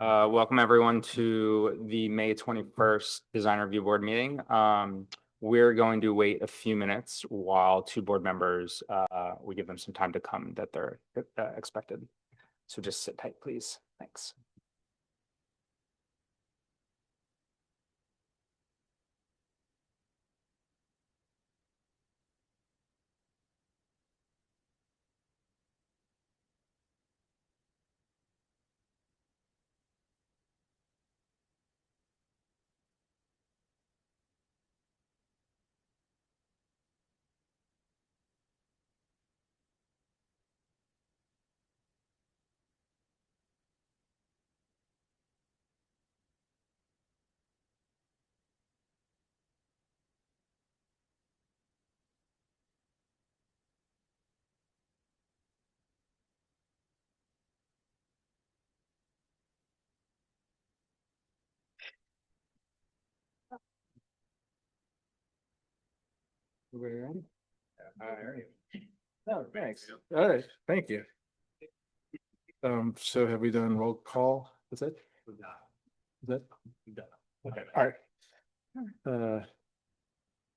Welcome everyone to the May 21st Design Review Board meeting. We're going to wait a few minutes while two board members, we give them some time to come that they're expected. So just sit tight, please. Thanks. Everybody ready? All right. Oh, thanks. All right, thank you. So have we done roll call? Is it? Is it? Okay, all right.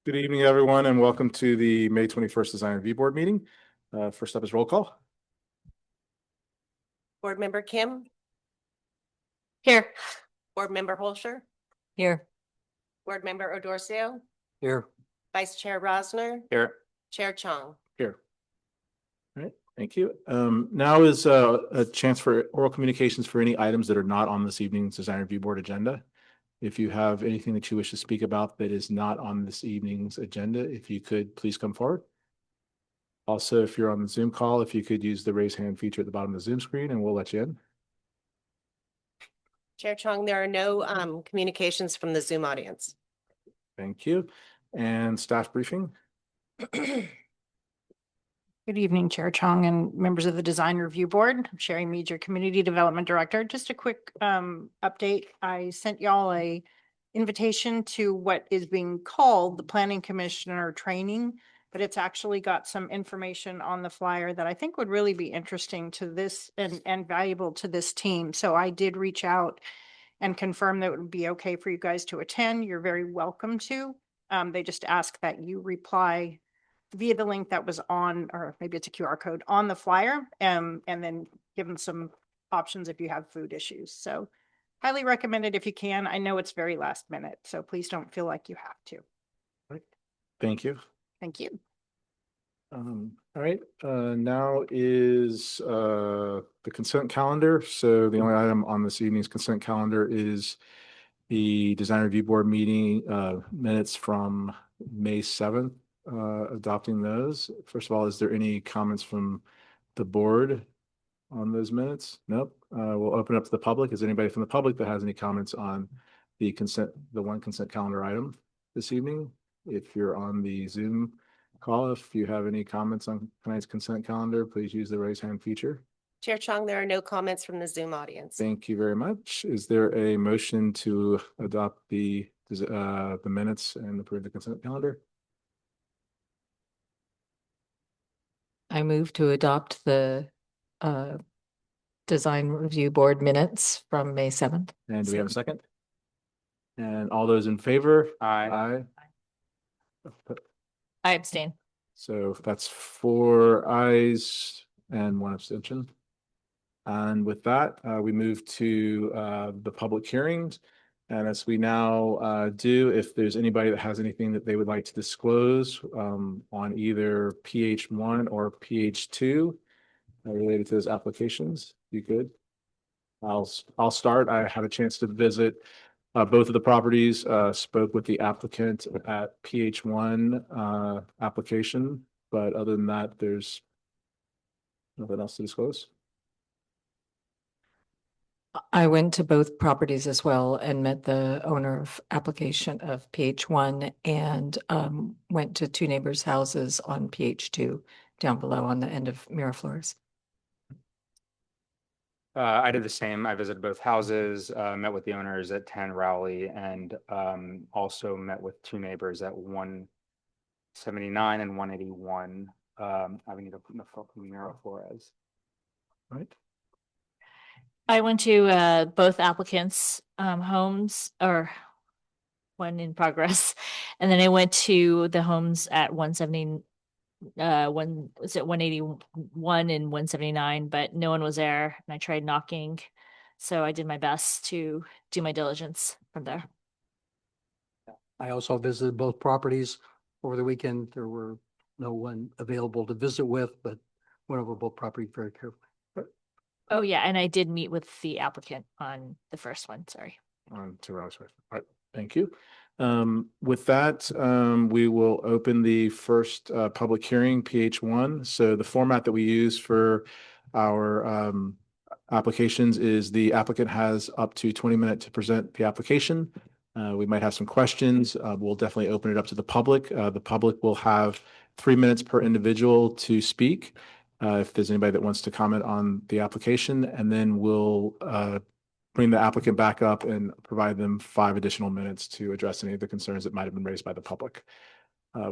Good evening, everyone, and welcome to the May 21st Design Review Board meeting. First up is roll call. Board Member Kim, Here. Board Member Holscher, Here. Board Member Odorcio, Here. Vice Chair Rosner, Here. Chair Chong. Here. All right, thank you. Now is a chance for oral communications for any items that are not on this evening's Design Review Board agenda. If you have anything that you wish to speak about that is not on this evening's agenda, if you could please come forward. Also, if you're on the Zoom call, if you could use the raise hand feature at the bottom of the Zoom screen and we'll let you in. Chair Chong, there are no communications from the Zoom audience. Thank you. And staff briefing. Good evening, Chair Chong and members of the Design Review Board. I'm Sherry Mead, your Community Development Director. Just a quick update. I sent y'all a invitation to what is being called the Planning Commissioner Training, but it's actually got some information on the flyer that I think would really be interesting to this and valuable to this team. So I did reach out and confirm that it would be okay for you guys to attend. You're very welcome to. They just ask that you reply via the link that was on, or maybe it's a QR code on the flyer, and then give them some options if you have food issues. So highly recommended if you can. I know it's very last minute, so please don't feel like you have to. Thank you. Thank you. All right, now is the consent calendar. So the only item on this evening's consent calendar is the Design Review Board meeting minutes from May 7th, adopting those. First of all, is there any comments from the board on those minutes? Nope. We'll open up to the public. Is there anybody from the public that has any comments on the one consent calendar item this evening? If you're on the Zoom call, if you have any comments on tonight's consent calendar, please use the raise hand feature. Chair Chong, there are no comments from the Zoom audience. Thank you very much. Is there a motion to adopt the minutes and approve the consent calendar? I move to adopt the Design Review Board minutes from May 7th. And do we have a second? And all those in favor? Aye. I abstain. So that's 4 ayes and 1 abstention. And with that, we move to the public hearings. And as we now do, if there's anybody that has anything that they would like to disclose on either PH1 or PH2 related to those applications, you could. I'll start. I had a chance to visit both of the properties, spoke with the applicant at PH1 application, but other than that, there's nothing else to disclose. I went to both properties as well and met the owner of application of PH1 and went to two neighbors' houses on PH2 down below on the end of Miraflores. I did the same. I visited both houses, met with the owners at 10 Rowley, and also met with two neighbors at 179 and 181 Avenida Miraflores. Right. I went to both applicants' homes, or one in progress, and then I went to the homes at 170, was it 181 and 179, but no one was there, and I tried knocking, so I did my best to do my diligence from there. I also visited both properties over the weekend. There were no one available to visit with, but went over both properties very carefully. Oh yeah, and I did meet with the applicant on the first one. Sorry. On to Riley Swift. All right, thank you. With that, we will open the first public hearing, PH1. So the format that we use for our applications is the applicant has up to 20 minutes to present the application. We might have some questions. We'll definitely open it up to the public. The public will have 3 minutes per individual to speak. If there's anybody that wants to comment on the application, and then we'll bring the applicant back up and provide them 5 additional minutes to address any of the concerns that might have been raised by the public.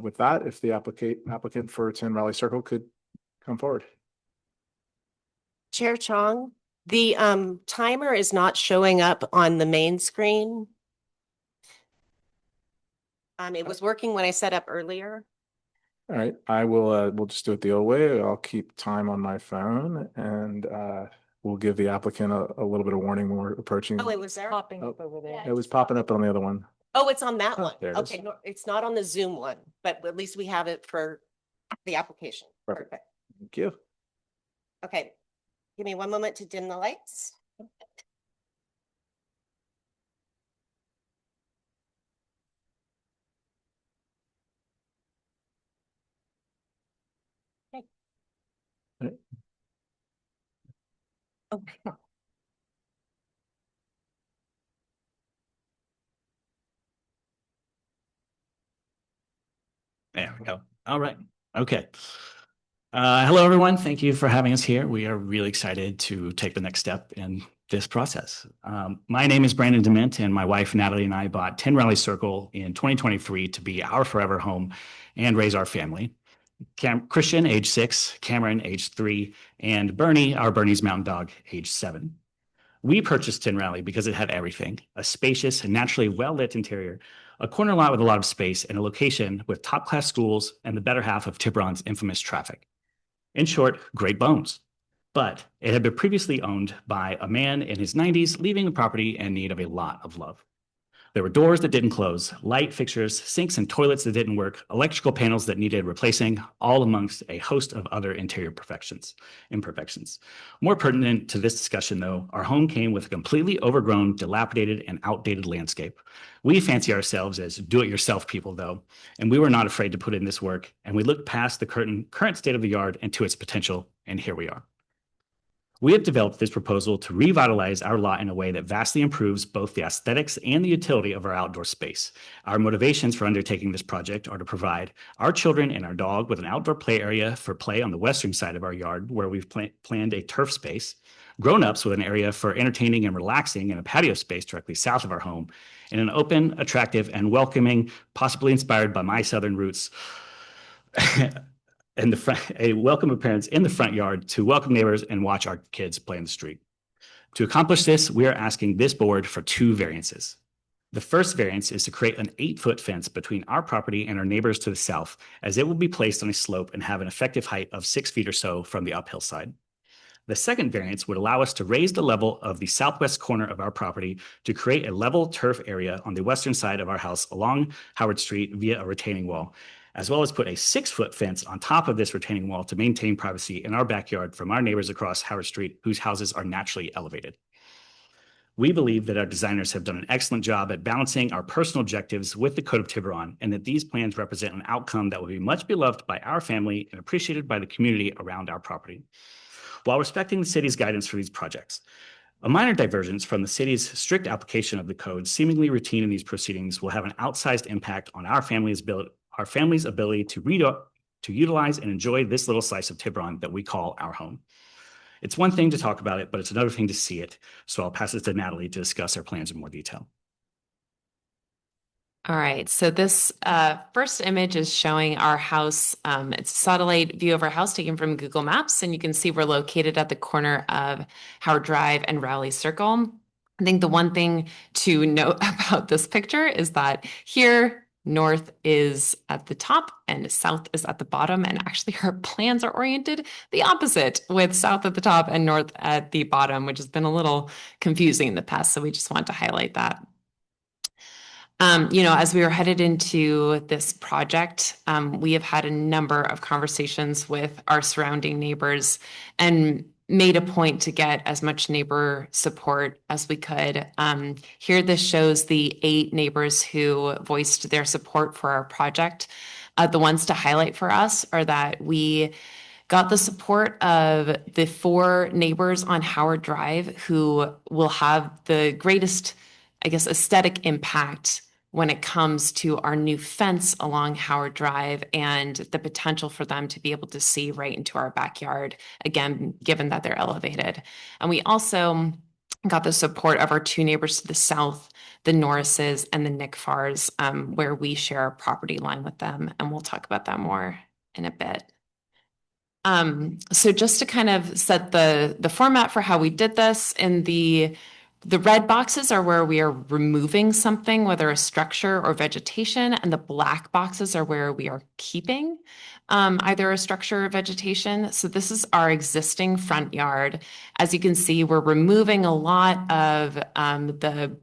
With that, if the applicant for 10 Raleigh Circle could come forward. Chair Chong, the timer is not showing up on the main screen. It was working when I set up earlier. All right, I will, we'll just do it the old way. I'll keep time on my phone, and we'll give the applicant a little bit of warning when we're approaching. Oh, it was there? Popping up over there. It was popping up on the other one. Oh, it's on that Oh, one. there it is. Okay, no, it's not on the Zoom one, but at least we have it for the application. Perfect. Perfect. Thank you. Okay, give me one moment to dim the lights. Okay. Right. Okay. There we go. All right. Okay. Hello, everyone. Thank you for having us here. We are really excited to take the next step in this process. My name is Brandon Dement, and my wife, Natalie, and I bought 10 Raleigh Circle in 2023 to be our forever home and raise our family. Christian, age 6, Cameron, age 3, and Bernie, our Bernie's mountain dog, age 7. We purchased 10 Raleigh because it had everything: a spacious and naturally well-lit interior, a corner lot with a lot of space, and a location with top-class schools and the better half of Tiburon's infamous traffic. In short, great bones. But it had been previously owned by a man in his 90s, leaving the property in need of a lot of love. There were doors that didn't close, light fixtures, sinks and toilets that didn't work, electrical panels that needed replacing, all amongst a host of other interior imperfections. More pertinent to this discussion, though, our home came with a completely overgrown, dilapidated, and outdated landscape. We fancy ourselves as do-it-yourself people, though, and we were not afraid to put in this work, and we looked past the current state of the yard and to its potential, and here we are. We have developed this proposal to revitalize our lot in a way that vastly improves both the aesthetics and the utility of our outdoor space. Our motivations for undertaking this project are to provide our children and our dog with an outdoor play area for play on the western side of our yard, where we've planned a turf space, grown-ups with an area for entertaining and relaxing in a patio space directly south of our home, and an open, attractive, and welcoming, possibly inspired by my southern roots, in the front, a welcome appearance in the front yard to welcome neighbors and watch our kids play in the street. To accomplish this, we are asking this board for 2 variances. The first variance is to create an 8-foot fence between our property and our neighbors to the south, as it will be placed on a slope and have an effective height of 6 feet or so from the uphill side. The second variance would allow us to raise the level of the southwest corner of our property to create a level turf area on the western side of our house along Howard Street via a retaining wall, as well as put a 6-foot fence on top of this retaining wall to maintain privacy in our backyard from our neighbors across Howard Street, whose houses are naturally elevated. We believe that our designers have done an excellent job at balancing our personal objectives with the Code of Tiburon, and that these plans represent an outcome that will be much beloved by our family and appreciated by the community around our property, while respecting the city's guidance for these projects. A minor divergence from the city's strict application of the code, seemingly routine in these proceedings, will have an outsized impact on our family's ability to utilize and enjoy this little slice of Tiburon that we call our home. It's one thing to talk about it, but it's another thing to see it. So I'll pass it to Natalie to discuss our plans in more detail. All right, so this first image is showing our house. It's a satellite view of our house taken from Google Maps, and you can see we're located at the corner of Howard Drive and Raleigh Circle. I think the one thing to note about this picture is that here, north is at the top and south is at the bottom, and actually our plans are oriented the opposite, with south at the top and north at the bottom, which has been a little confusing in the past, so we just want to highlight that. As we were headed into this project, we have had a number of conversations with our surrounding neighbors and made a point to get as much neighbor support as we could. Here, this shows the 8 neighbors who voiced their support for our project. The ones to highlight for us are that we got the support of the 4 neighbors on Howard Drive who will have the greatest, I guess, aesthetic impact when it comes to our new fence along Howard Drive and the potential for them to be able to see right into our backyard, again, given that they're elevated. And we also got the support of our 2 neighbors to the south, the Norrises and the Nickfars, where we share a property line with them. And we'll talk about that more in a bit. So just to kind of set the format for how we did this, in the red boxes are where we are removing something, whether a structure or vegetation, and the black boxes are where we are keeping either a structure or vegetation. So this is our existing front yard. As you can see, we're removing a lot of the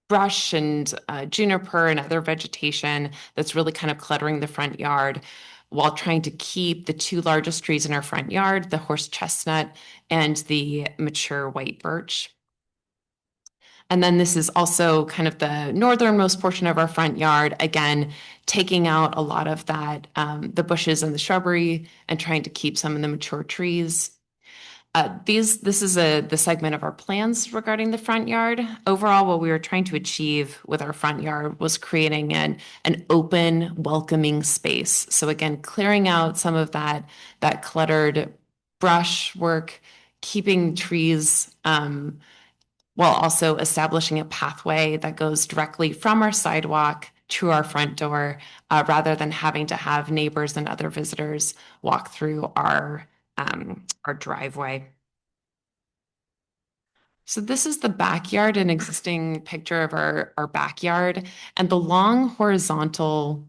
brush and juniper and other vegetation that's really kind of cluttering the front yard, while trying to keep the 2 largest trees in our front yard, the horse chestnut and the mature white birch. And then this is also kind of the northernmost portion of our front yard, again, taking out a lot of that, the bushes and the shrubbery, and trying to keep some of the mature trees. This is the segment of our plans regarding the front yard. Overall, what we were trying to achieve with our front yard was creating an open, welcoming space. So again, clearing out some of that cluttered brush work, keeping trees, while also establishing a pathway that goes directly from our sidewalk to our front door, rather than having to have neighbors and other visitors walk through our driveway. So this is the backyard, an existing picture of our backyard, and the long horizontal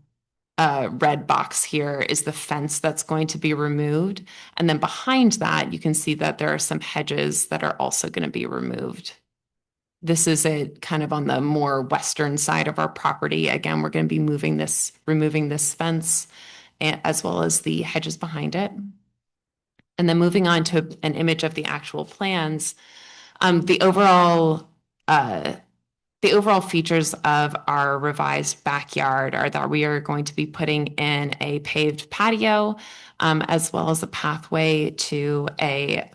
red box here is the fence that's going to be removed. And then behind that, you can see that there are some hedges that are also going to be removed. This is it kind of on the more western side of our property. Again, we're going to be removing this fence as well as the hedges behind it. And then moving on to an image of the actual plans, the overall features of our revised backyard are that we are going to be putting in a paved patio, as well as a pathway to a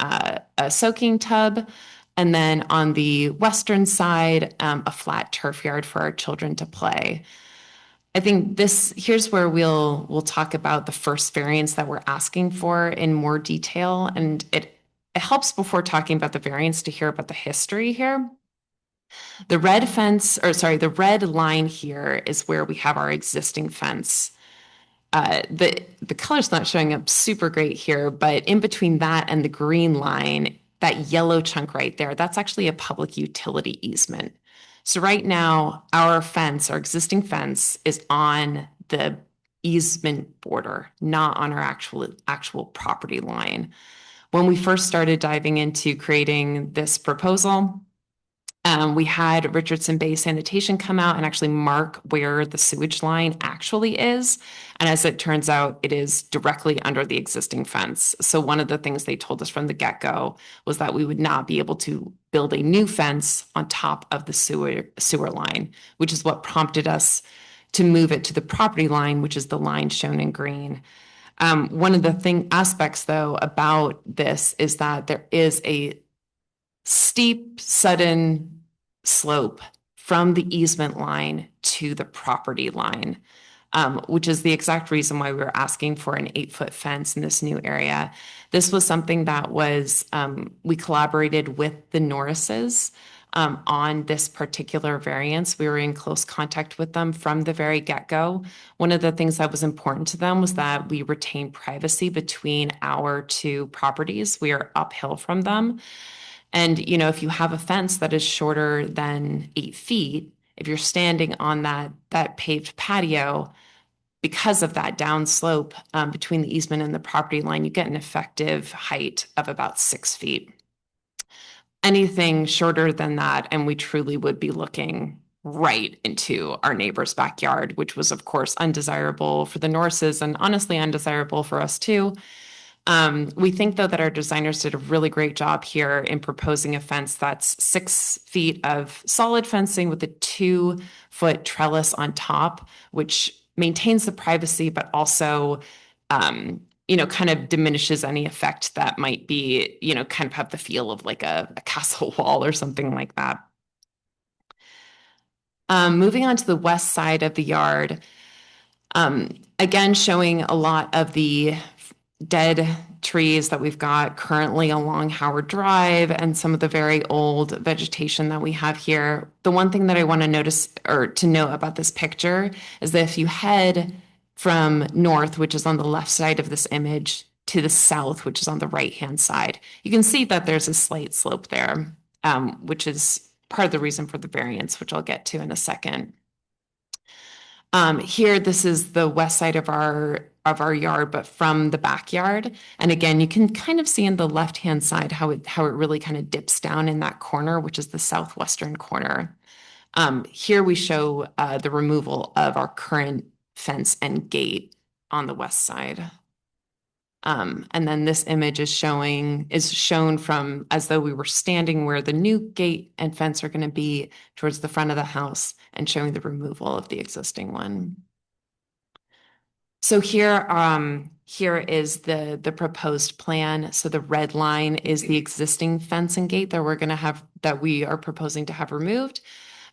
soaking tub. And then on the western side, a flat turf yard for our children to play. I think here's where we'll talk about the first variance that we're asking for in more detail. And it helps before talking about the variance to hear about the history here. The red line here is where we have our existing fence. The color's not showing up super great here, but in between that and the green line, that yellow chunk right there, that's actually a public utility easement. So right now, our existing fence is on the easement border, not on our actual property line. When we first started diving into creating this proposal, we had Richardson Bay Sanitation come out and actually mark where the sewage line actually is. And as it turns out, it is directly under the existing fence. So one of the things they told us from the get-go was that we would not be able to build a new fence on top of the sewer line, which is what prompted us to move it to the property line, which is the line shown in green. One of the aspects, though, about this is that there is a steep, sudden slope from the easement line to the property line, which is the exact reason why we were asking for an 8-foot fence in this new area. This was something that was, we collaborated with the Norrises on this particular variance. We were in close contact with them from the very get-go. One of the things that was important to them was that we retain privacy between our two properties. We are uphill from them. And, you know, if you have a fence that is shorter than 8 feet, if you're standing on that paved patio, because of that downslope between the easement and the property line, you get an effective height of about 6 feet. Anything shorter than that, and we truly would be looking right into our neighbor's backyard, which was, of course, undesirable for the Norses and honestly undesirable for us too. We think, though, that our designers did a really great job here in proposing a fence that's 6 feet of solid fencing with a 2-foot trellis on top, which maintains the privacy, but also, you know, kind of diminishes any effect that might be, you know, kind of have the feel of like a castle wall or something like that. Moving on to the west side of the yard, again, showing a lot of the dead trees that we've got currently along Howard Drive and some of the very old vegetation that we have here. The one thing that I want to notice or to note about this picture is that if you head from north, which is on the left side of this image, to the south, which is on the right-hand side, you can see that there's a slight slope there, which is part of the reason for the variance, which I'll get to in a second. Here, this is the west side of our yard, but from the backyard. And again, you can kind of see in the left-hand side how it really kind of dips down in that corner, which is the southwestern corner. Here we show the removal of our current fence and gate on the west side. And then this image is shown from as though we were standing where the new gate and fence are going to be towards the front of the house and showing the removal of the existing one. So here is the proposed plan. So the red line is the existing fence and gate that we are proposing to have removed.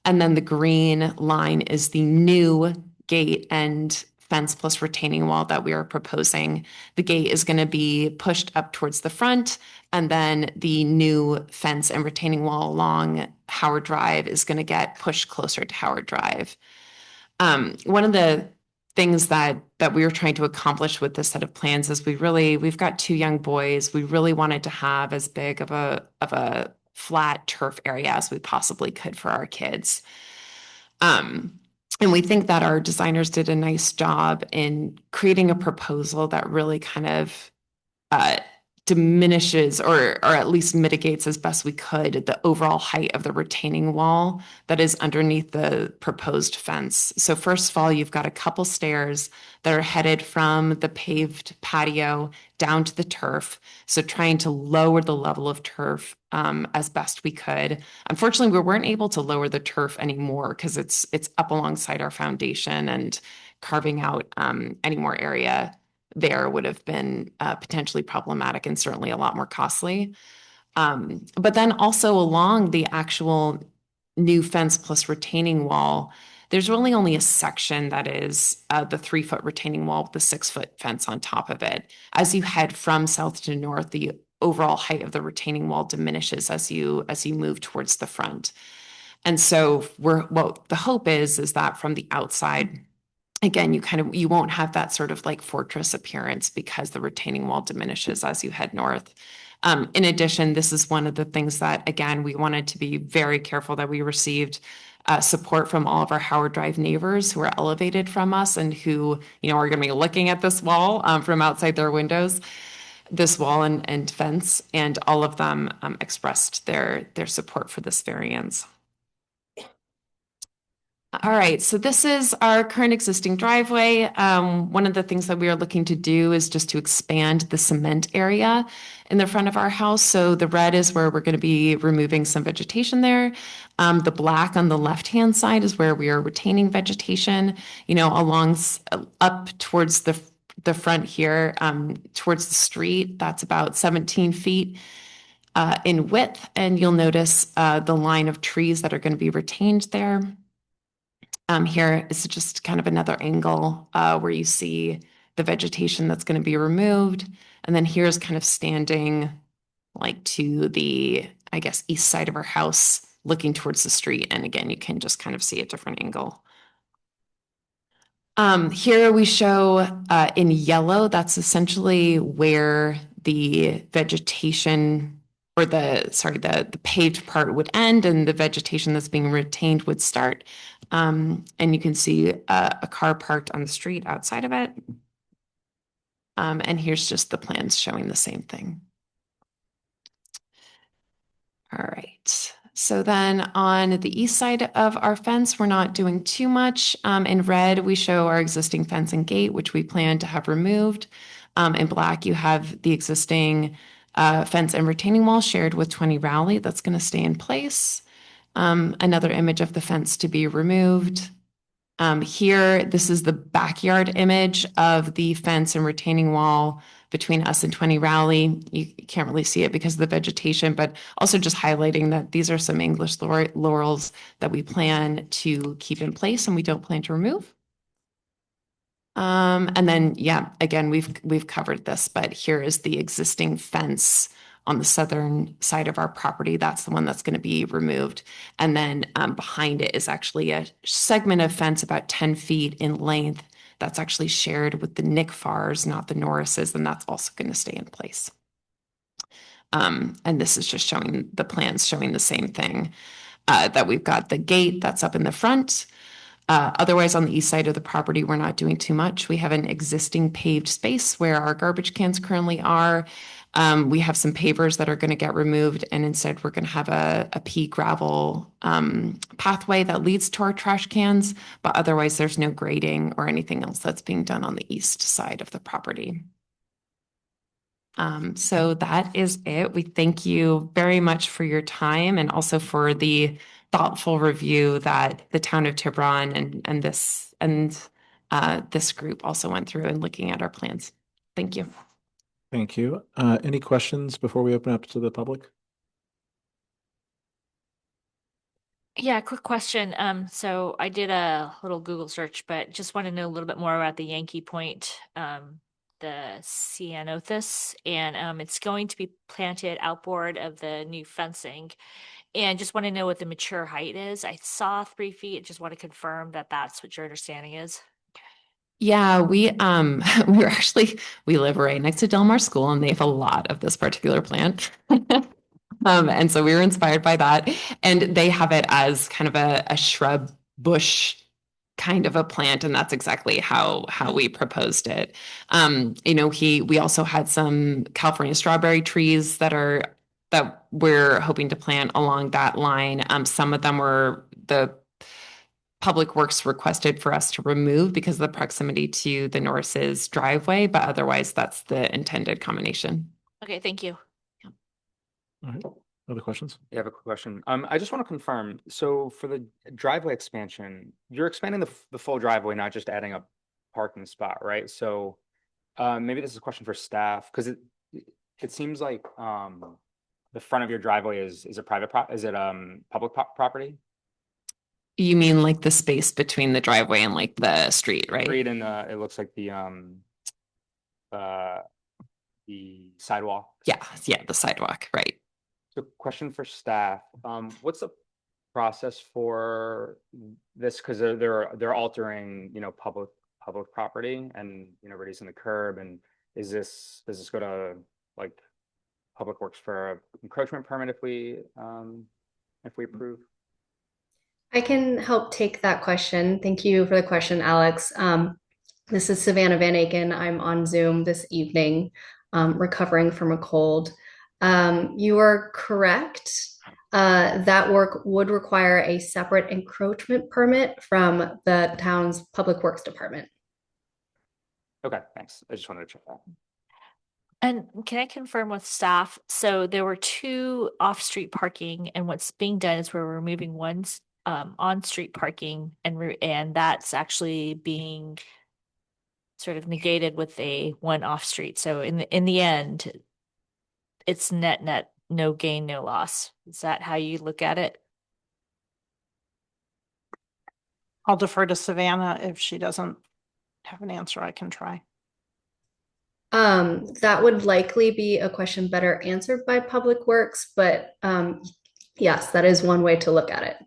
And then the green line is the new gate and fence plus retaining wall that we are proposing. The gate is going to be pushed up towards the front, and then the new fence and retaining wall along Howard Drive is going to get pushed closer to Howard Drive. One of the things that we were trying to accomplish with this set of plans is we've got 2 young boys. We really wanted to have as big of a flat turf area as we possibly could for our kids. And we think that our designers did a nice job in creating a proposal that really kind of diminishes or at least mitigates as best we could the overall height of the retaining wall that is underneath the proposed fence. So first of all, you've got a couple stairs that are headed from the paved patio down to the turf. So trying to lower the level of turf as best we could. Unfortunately, we weren't able to lower the turf anymore because it's up alongside our foundation, and carving out any more area there would have been potentially problematic and certainly a lot more costly. But then also along the actual new fence plus retaining wall, there's really only a section that is the 3-foot retaining wall with the 6-foot fence on top of it. As you head from south to north, the overall height of the retaining wall diminishes as you move towards the front. And so the hope is that from the outside, again, you won't have that sort of like fortress appearance because the retaining wall diminishes as you head north. In addition, this is one of the things that, again, we wanted to be very careful that we received support from all of our Howard Drive neighbors who are elevated from us and who, are going to be looking at this wall from outside their windows, this wall and fence, and all of them expressed their support for this variance. All right, so this is our current existing driveway. One of the things that we are looking to do is just to expand the cement area in the front of our house. So the red is where we're going to be removing some vegetation there. The black on the left-hand side is where we are retaining vegetation, along up towards the front here, towards the street. That's about 17 feet in width. And you'll notice the line of trees that are going to be retained there. Here is just kind of another angle where you see the vegetation that's going to be removed. And then here's kind of standing like to the, I guess, east side of our house, looking towards the street. And again, you can just kind of see a different angle. Here we show in yellow, that's essentially where the vegetation or the paved part would end and the vegetation that's being retained would start. And you can see a car parked on the street outside of it. And here's just the plans showing the same thing. All right. So then on the east side of our fence, we're not doing too much. In red, we show our existing fence and gate, which we plan to have removed. In black, you have the existing fence and retaining wall shared with 20 Rowley. That's going to stay in place. Another image of the fence to be removed. Here, this is the backyard image of the fence and retaining wall between us and 20 Rowley. You can't really see it because of the vegetation, but also just highlighting that these are some English laurels that we plan to keep in place and we don't plan to remove. And then, yeah, again, we've covered this, but here is the existing fence on the southern side of our property. That's the one that's going to be removed. And then behind it is actually a segment of fence about 10 feet in length that's actually shared with the Nick Farrs, not the Norrises, and that's also going to stay in place. And this is just showing the plans showing the same thing, that we've got the gate that's up in the front. Otherwise, on the east side of the property, we're not doing too much. We have an existing paved space where our garbage cans currently are. We have some pavers that are going to get removed, and instead we're going to have a pea gravel pathway that leads to our trash cans, but otherwise there's no grading or anything else that's being done on the east side of the property. So that is it. We thank you very much for your time and also for the thoughtful review that the town of Tiburon and this group also went through in looking at our plans. Thank you. Thank you. Any questions before we open up to the public? Yeah, quick question. So I did a little Google search, but just want to know a little bit more about the Yankee Point, the Ceanothus, and it's going to be planted outboard of the new fencing. And just want to know what the mature height is. I saw 3 feet. Just want to confirm that that's what your understanding is. Yeah, we live right next to Del Mar School and they have a lot of this particular plant. And so we were inspired by that. And they have it as kind of a shrub bush kind of a plant, and that's exactly how we proposed it. We also had some California strawberry trees that we're hoping to plant along that line. Some of them were the Public Works requested for us to remove because of the proximity to the Norris's driveway, but otherwise that's the intended combination. Okay, thank you. All right. Other questions? Yeah, I have a quick question. I just want to confirm. So for the driveway expansion, you're expanding the full driveway, not just adding a parking spot, right? So maybe this is a question for staff because it seems like the front of your driveway is a private public property? You mean like the space between the driveway and like the street, right? Street and it looks like the sidewalk. Yeah, the sidewalk, right. So question for staff, what's the process for this? Because they're altering, public property and, reducing the curb. And does this go to like Public Works for an encroachment permit if we approve? I can help take that question. Thank you for the question, Alex. This is Savannah Van Aken. I'm on Zoom this evening, recovering from a cold. You are correct. That work would require a separate encroachment permit from the town's Public Works Department. Okay, thanks. I just wanted to check that. And can I confirm with staff? So there were 2 off-street parking, and what's being done is we're removing one on-street parking, and that's actually being sort of negated with one off-street. So in the end, it's net, no gain, no loss. Is that how you look at it? I'll defer to Savannah. If she doesn't have an answer, I can try. That would likely be a question better answered by Public Works, but yes, that is one way to look at it.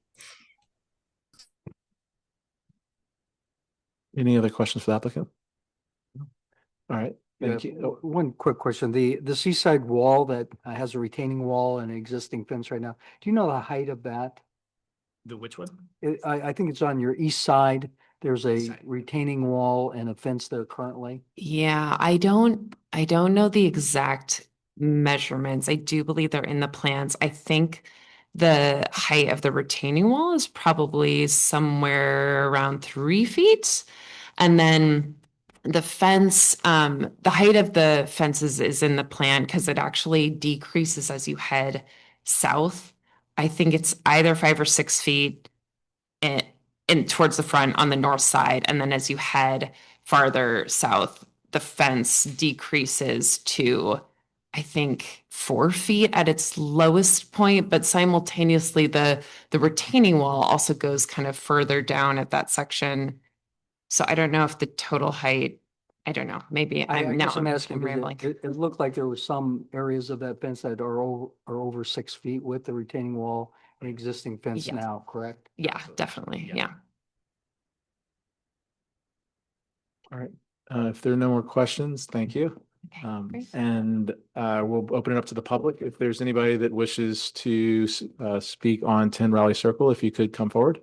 Any other questions for the applicant? All right, thank Yeah, you. one quick question. The seaside wall that has a retaining wall and an existing fence right now, do you know the height of that? The which one? I think it's on your east side. There's a Side. retaining wall and a fence there currently. Yeah, I don't know the exact measurements. I do believe they're in the plans. I think the height of the retaining wall is probably somewhere around 3 feet. And then the fence, the height of the fences is in the plan because it actually decreases as you head south. I think it's either 5 or 6 feet in towards the front on the north side, and then as you head farther south, the fence decreases to, I think, 4 feet at its lowest point, but simultaneously the retaining wall also goes kind of further down at that section. So I don't know if the total height, I don't know, maybe I I'm guess now I'm asking I'm because rambling. it looked like there were some areas of that fence that are over 6 feet with the retaining wall and existing fence Yes. now, correct? Yeah, definitely. Yeah. All right, if there are no more questions, thank you. Great. And we'll open it up to the public. If there's anybody that wishes to speak on 10 Raleigh Circle, if you could come forward.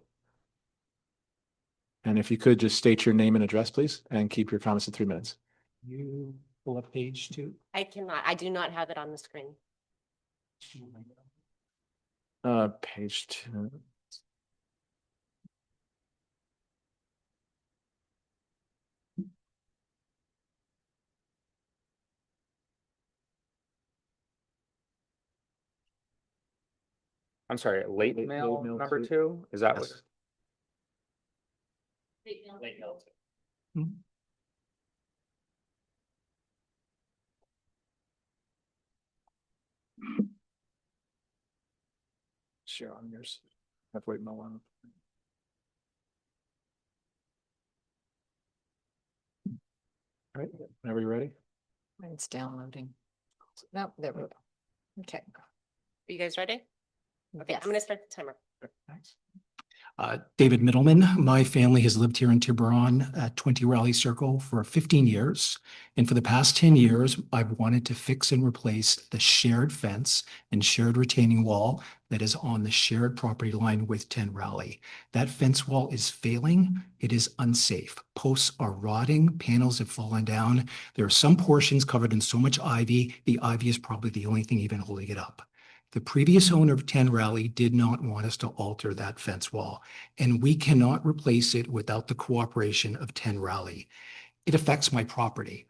And if you could just state your name and address, please, and keep your comments at 3 minutes. You pull up page 2. I do not have it on the screen. Page 2. I'm sorry, late Late mail mail number two. 2? Is that what? Share on yours. Have wait mail on. All right, whenever you're ready. It's downloading. No, there we go. Okay. Are you guys ready? Okay, I'm gonna start the timer. Thanks. David Middleman. My family has lived here in Tiburon at 20 Raleigh Circle for 15 years. And for the past 10 years, I've wanted to fix and replace the shared fence and shared retaining wall that is on the shared property line with 10 Raleigh. That fence wall is failing. It is unsafe. Posts are rotting. Panels have fallen down. There are some portions covered in so much ivy. The ivy is probably the only thing even holding it up. The previous owner of 10 Raleigh did not want us to alter that fence wall, and we cannot replace it without the cooperation of 10 Raleigh. It affects my property.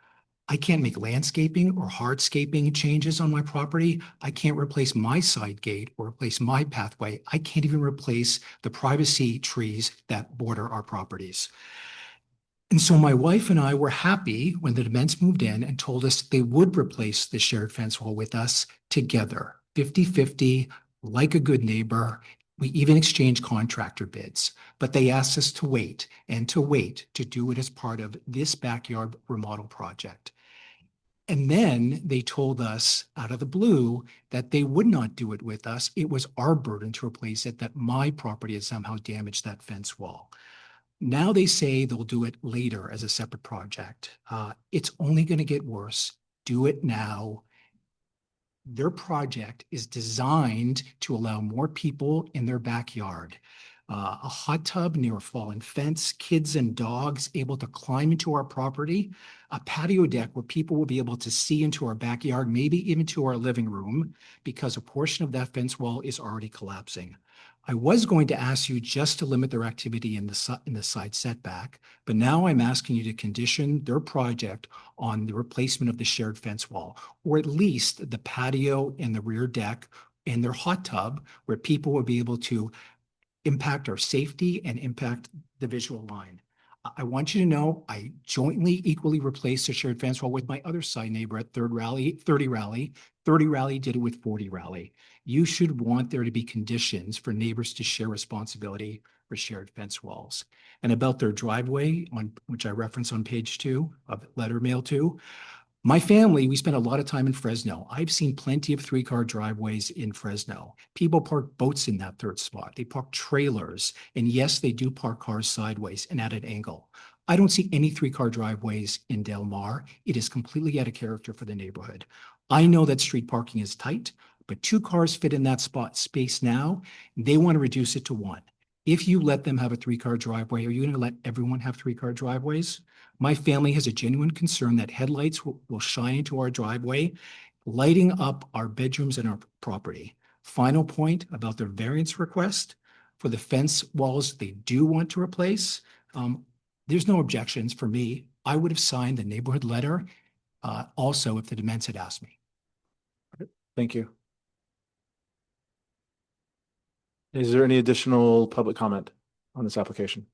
I can't make landscaping or hardscaping changes on my property. I can't replace my side gate or replace my pathway. I can't even replace the privacy trees that border our properties. And so my wife and I were happy when the Dements moved in and told us they would replace the shared fence wall with us together, 50-50, like a good neighbor. We even exchanged contractor bids, but they asked us to wait to do it as part of this backyard remodel project. And then they told us out of the blue that they would not do it with us. It was our burden to replace it, that my property had somehow damaged that fence wall. Now they say they'll do it later as a separate project. It's only going to get worse. Do it now. Their project is designed to allow more people in their backyard. A hot tub near a fallen fence, kids and dogs able to climb into our property, a patio deck where people will be able to see into our backyard, maybe even to our living room, because a portion of that fence wall is already collapsing. I was going to ask you just to limit their activity in the side setback, but now I'm asking you to condition their project on the replacement of the shared fence wall, or at least the patio and the rear deck and their hot tub, where people will be able to impact our safety and impact the visual line. I want you to know I jointly equally replaced the shared fence wall with my other side neighbor at 30 Raleigh. 30 Raleigh did it with 40 Raleigh. You should want there to be conditions for neighbors to share responsibility for shared fence walls. And about their driveway, which I reference on page 2 of letter mail 2, My family, we spend a lot of time in Fresno. I've seen plenty of 3-car driveways in Fresno. People park boats in that third spot. They park trailers. And yes, they do park cars sideways and at an angle. I don't see any 3-car driveways in Del Mar. It is completely out of character for the neighborhood. I know that street parking is tight, but 2 cars fit in that spot space now. They want to reduce it to 1. If you let them have a 3-car driveway, are you going to let everyone have 3-car driveways? My family has a genuine concern that headlights will shine into our driveway, lighting up our bedrooms and our property. Final point about their variance request for the fence walls they do want to replace. There's no objections for me. I would have signed the neighborhood letter also if the Dements had asked me. Thank you. Is there any additional public comment on this application?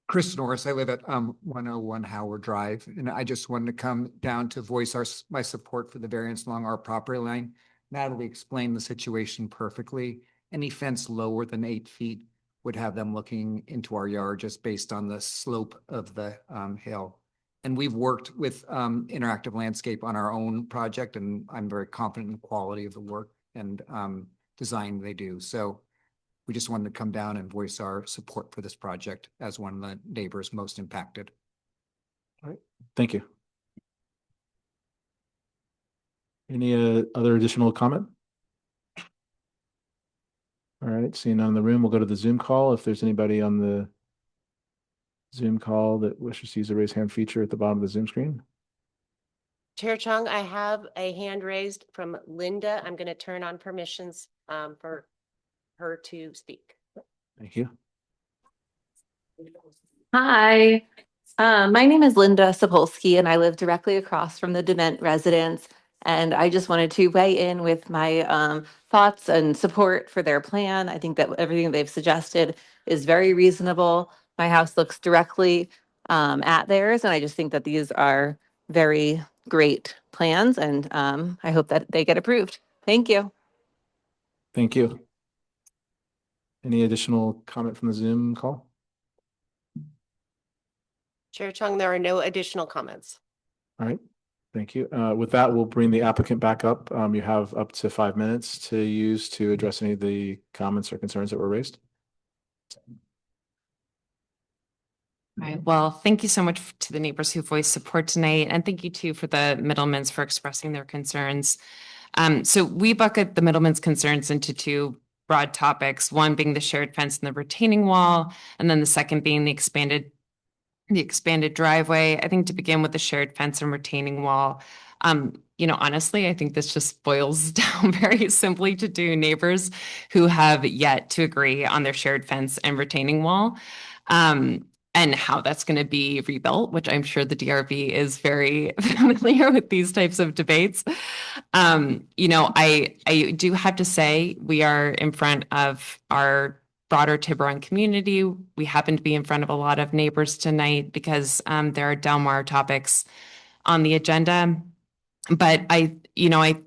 Chris Norris, I live at 101 Howard Drive, and I just wanted to come down to voice my support for the variance along our property line. Natalie explained the situation perfectly. Any fence lower than 8 feet would have them looking into our yard just based on the slope of the hill. And we've worked with Interactive Landscape on our own project, and I'm very confident in the quality of the work and design they do. So we just wanted to come down and voice our support for this project as one of the neighbors most impacted. All right, thank you. Any other additional comment? All right, seeing none in the room, we'll go to the Zoom call. If there's anybody on the Zoom call that wishes to use the raise hand feature at the bottom of the Zoom screen. Chair Chung, I have a hand raised from Linda. I'm going to turn on permissions for her to speak. Thank you. Hi, my name is Linda Sapolsky, and I live directly across from the Dement residence. And I just wanted to weigh in with my thoughts and support for their plan. I think that everything they've suggested is very reasonable. My house looks directly at theirs, and I just think that these are very great plans, and I hope that they get approved. Thank you. Thank you. Any additional comment from the Zoom call? Chair Chung, there are no additional comments. All right, thank you. With that, we'll bring the applicant back up. You have up to 5 minutes to use to address any of the comments or concerns that were raised. All right. Well, thank you so much to the neighbors who voiced support tonight. And thank you too for the Middlemans for expressing their concerns. So we bucket the Middlemans' concerns into 2 broad topics, one being the shared fence and the retaining wall, and then the second being the expanded driveway. I think to begin with the shared fence and retaining wall, honestly, I think this just boils down very simply to 2 neighbors who have yet to agree on their shared fence and retaining wall. And how that's going to be rebuilt, which I'm sure the DRB is very familiar with these types of debates. I do have to say we are in front of our broader Tiburon community. We happen to be in front of a lot of neighbors tonight because there are Del Mar topics on the agenda. But I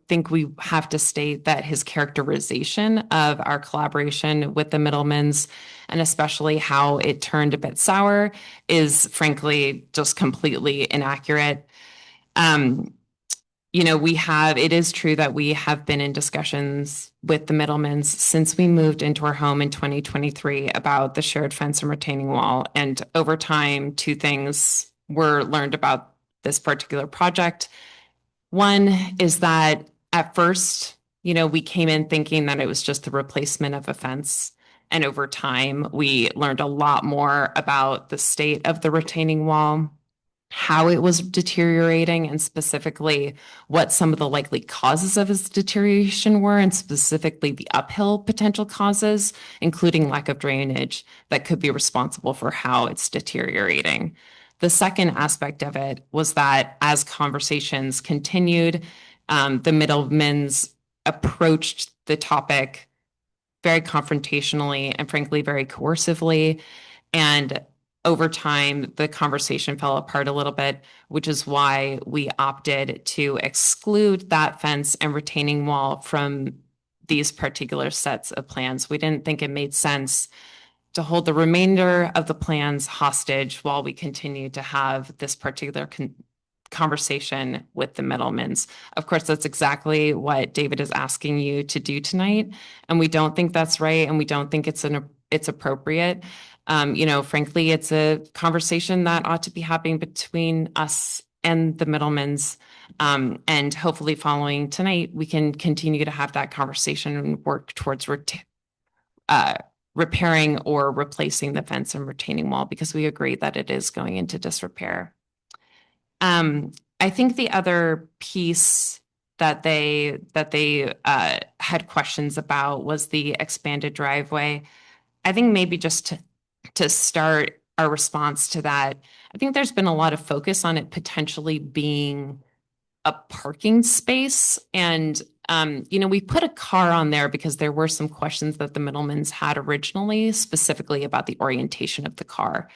think we have to state that his characterization of our collaboration with the Middlemans, and especially how it turned a bit sour, is frankly just completely inaccurate. It is true that we have been in discussions with the Middlemans since we moved into our home in 2023 about the shared fence and retaining wall. And over time, 2 things were learned about this particular project. One is that at first, we came in thinking that it was just the replacement of a fence. And over time, we learned a lot more about the state of the retaining wall, how it was deteriorating, and specifically what some of the likely causes of its deterioration were, and specifically the uphill potential causes, including lack of drainage, that could be responsible for how it's deteriorating. The second aspect of it was that as conversations continued, the Middlemans approached the topic very confrontationally and frankly very coercively. And over time, the conversation fell apart a little bit, which is why we opted to exclude that fence and retaining wall from these particular sets of plans. We didn't think it made sense to hold the remainder of the plans hostage while we continue to have this particular conversation with the Middlemans. Of course, that's exactly what David is asking you to do tonight, and we don't think that's right, and we don't think it's appropriate. Frankly, it's a conversation that ought to be happening between us and the Middlemans. And hopefully following tonight, we can continue to have that conversation and work towards repairing or replacing the fence and retaining wall, because we agree that it is going into disrepair. I think the other piece that they had questions about was the expanded driveway. I think maybe just to start our response to that, I think there's been a lot of focus on it potentially being a parking space. And we put a car on there because there were some questions that the Middlemans had originally, specifically about the orientation of the car.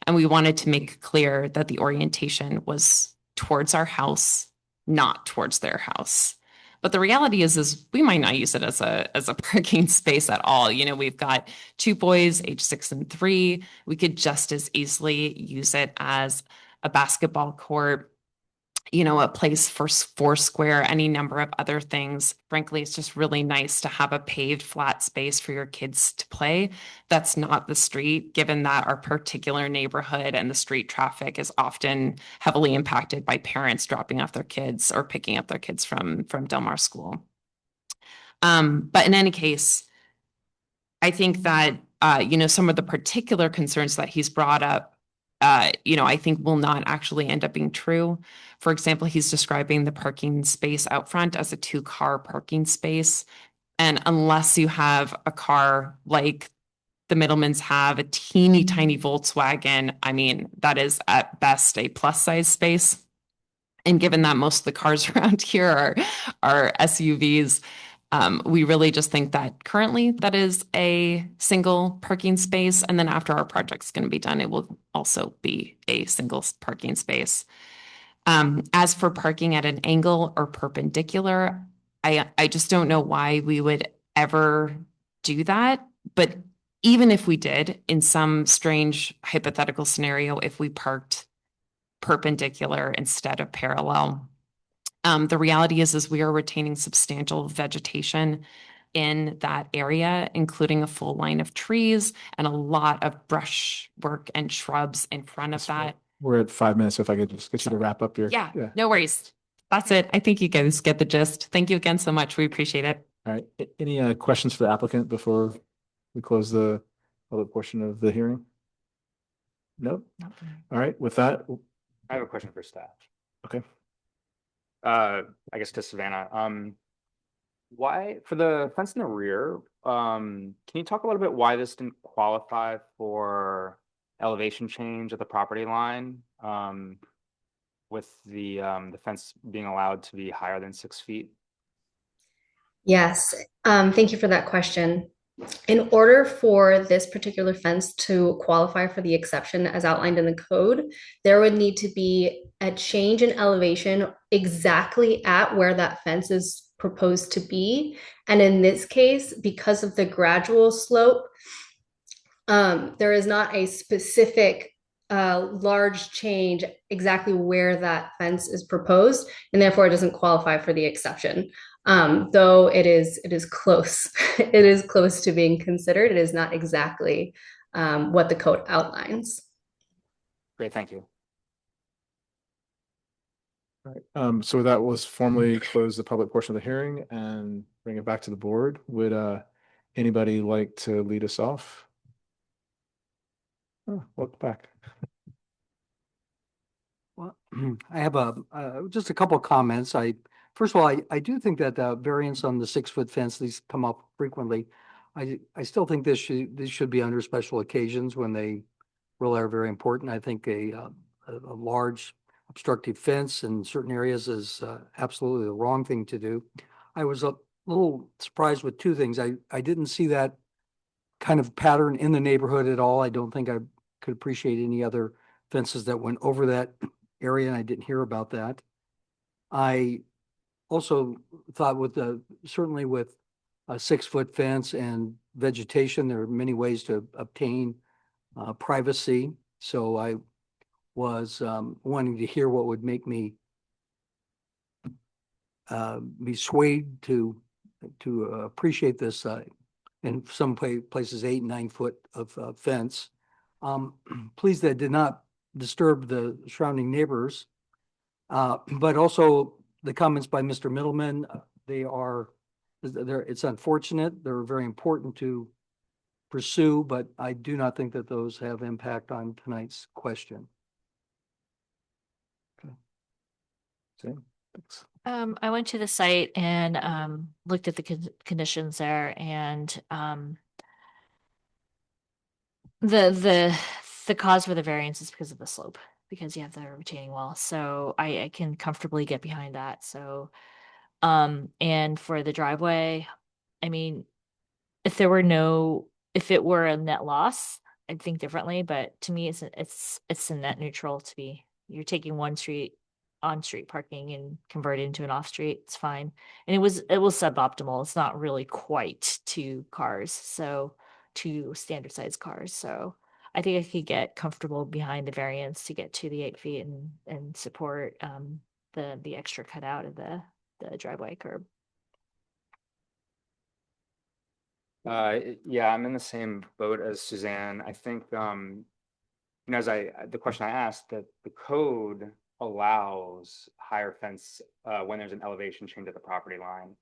And we wanted to make clear that the orientation was towards our house, not towards their house. But the reality is we might not use it as a parking space at all. We've got 2 boys, age 6 and 3. We could just as easily use it as a basketball court, a place for Foursquare, any number of other things. Frankly, it's just really nice to have a paved flat space for your kids to play. That's not the street, given that our particular neighborhood and the street traffic is often heavily impacted by parents dropping off their kids or picking up their kids from Del Mar School. But in any case, I think that, some of the particular concerns that he's brought up, I think will not actually end up being true. For example, he's describing the parking space out front as a 2-car parking space. And unless you have a car like the Middlemans have, a teeny tiny Volkswagen, I mean, that is at best a plus size space. And given that most of the cars around here are SUVs, we really just think that currently that is a single parking space. And then after our project's going to be done, it will also be a single parking space. As for parking at an angle or perpendicular, I just don't know why we would ever do that. But even if we did, in some strange hypothetical scenario, if we parked perpendicular instead of parallel, the reality is we are retaining substantial vegetation in that area, including a full line of trees and a lot of brushwork and shrubs in front of that. We're at 5 minutes, so if I could just get you to wrap up your. Yeah, no worries. That's it. I think you guys get the gist. Thank you again so much. We appreciate it. All right. Any questions for the applicant before we close the public portion of the hearing? No? All right. With that, I have a question for staff. okay. I guess to Savannah. Why for the fence in the rear? Can you talk a little bit why this didn't qualify for elevation change at the property line? With the fence being allowed to be higher than 6 feet? Yes, thank you for that question. In order for this particular fence to qualify for the exception as outlined in the code, there would need to be a change in elevation exactly at where that fence is proposed to be. And in this case, because of the gradual slope, there is not a specific large change exactly where that fence is proposed, and therefore it doesn't qualify for the exception. Though it is close. It is close to being considered. It is not exactly what the code outlines. Great, thank you. All right. So with that, we'll formally close the public portion of the hearing and bring it back to the board. Would anybody like to lead us off? Oh, welcome back. Well, I have just a couple of comments. First of all, I do think that the variance on the 6-foot fence, these come up frequently. I still think this should be under special occasions when they really are very important. I think a large obstructive fence in certain areas is absolutely the wrong thing to do. I was a little surprised with 2 things. I didn't see that kind of pattern in the neighborhood at all. I don't think I could appreciate any other fences that went over that area, and I didn't hear about that. I also thought certainly with a 6-foot fence and vegetation. There are many ways to obtain privacy. So I was wanting to hear what would make me be swayed to appreciate this in some places 8 and 9 foot of fence. Pleased that it did not disturb the surrounding neighbors, but also the comments by Mr. Middleman. It's unfortunate. They're very important to pursue, but I do not think that those have impact on tonight's question. Okay, thanks. I went to the site and looked at the conditions there, and the cause for the variance is because of the slope, because you have the retaining wall. So I can comfortably get behind that. So and for the driveway, I mean, if it were a net loss, I'd think differently, but to me it's a net neutral. To be, you're taking one street on-street parking and convert it into an off-street, it's fine. And it was suboptimal. It's not really quite 2 cars, so 2 standard size cars. So I think I could get comfortable behind the variance to get to the 8 feet and support the extra cutout of the driveway curb. Yeah, I'm in the same boat as Suzanne. I think, as the question I asked, that the code allows higher fence when there's an elevation change at the property line.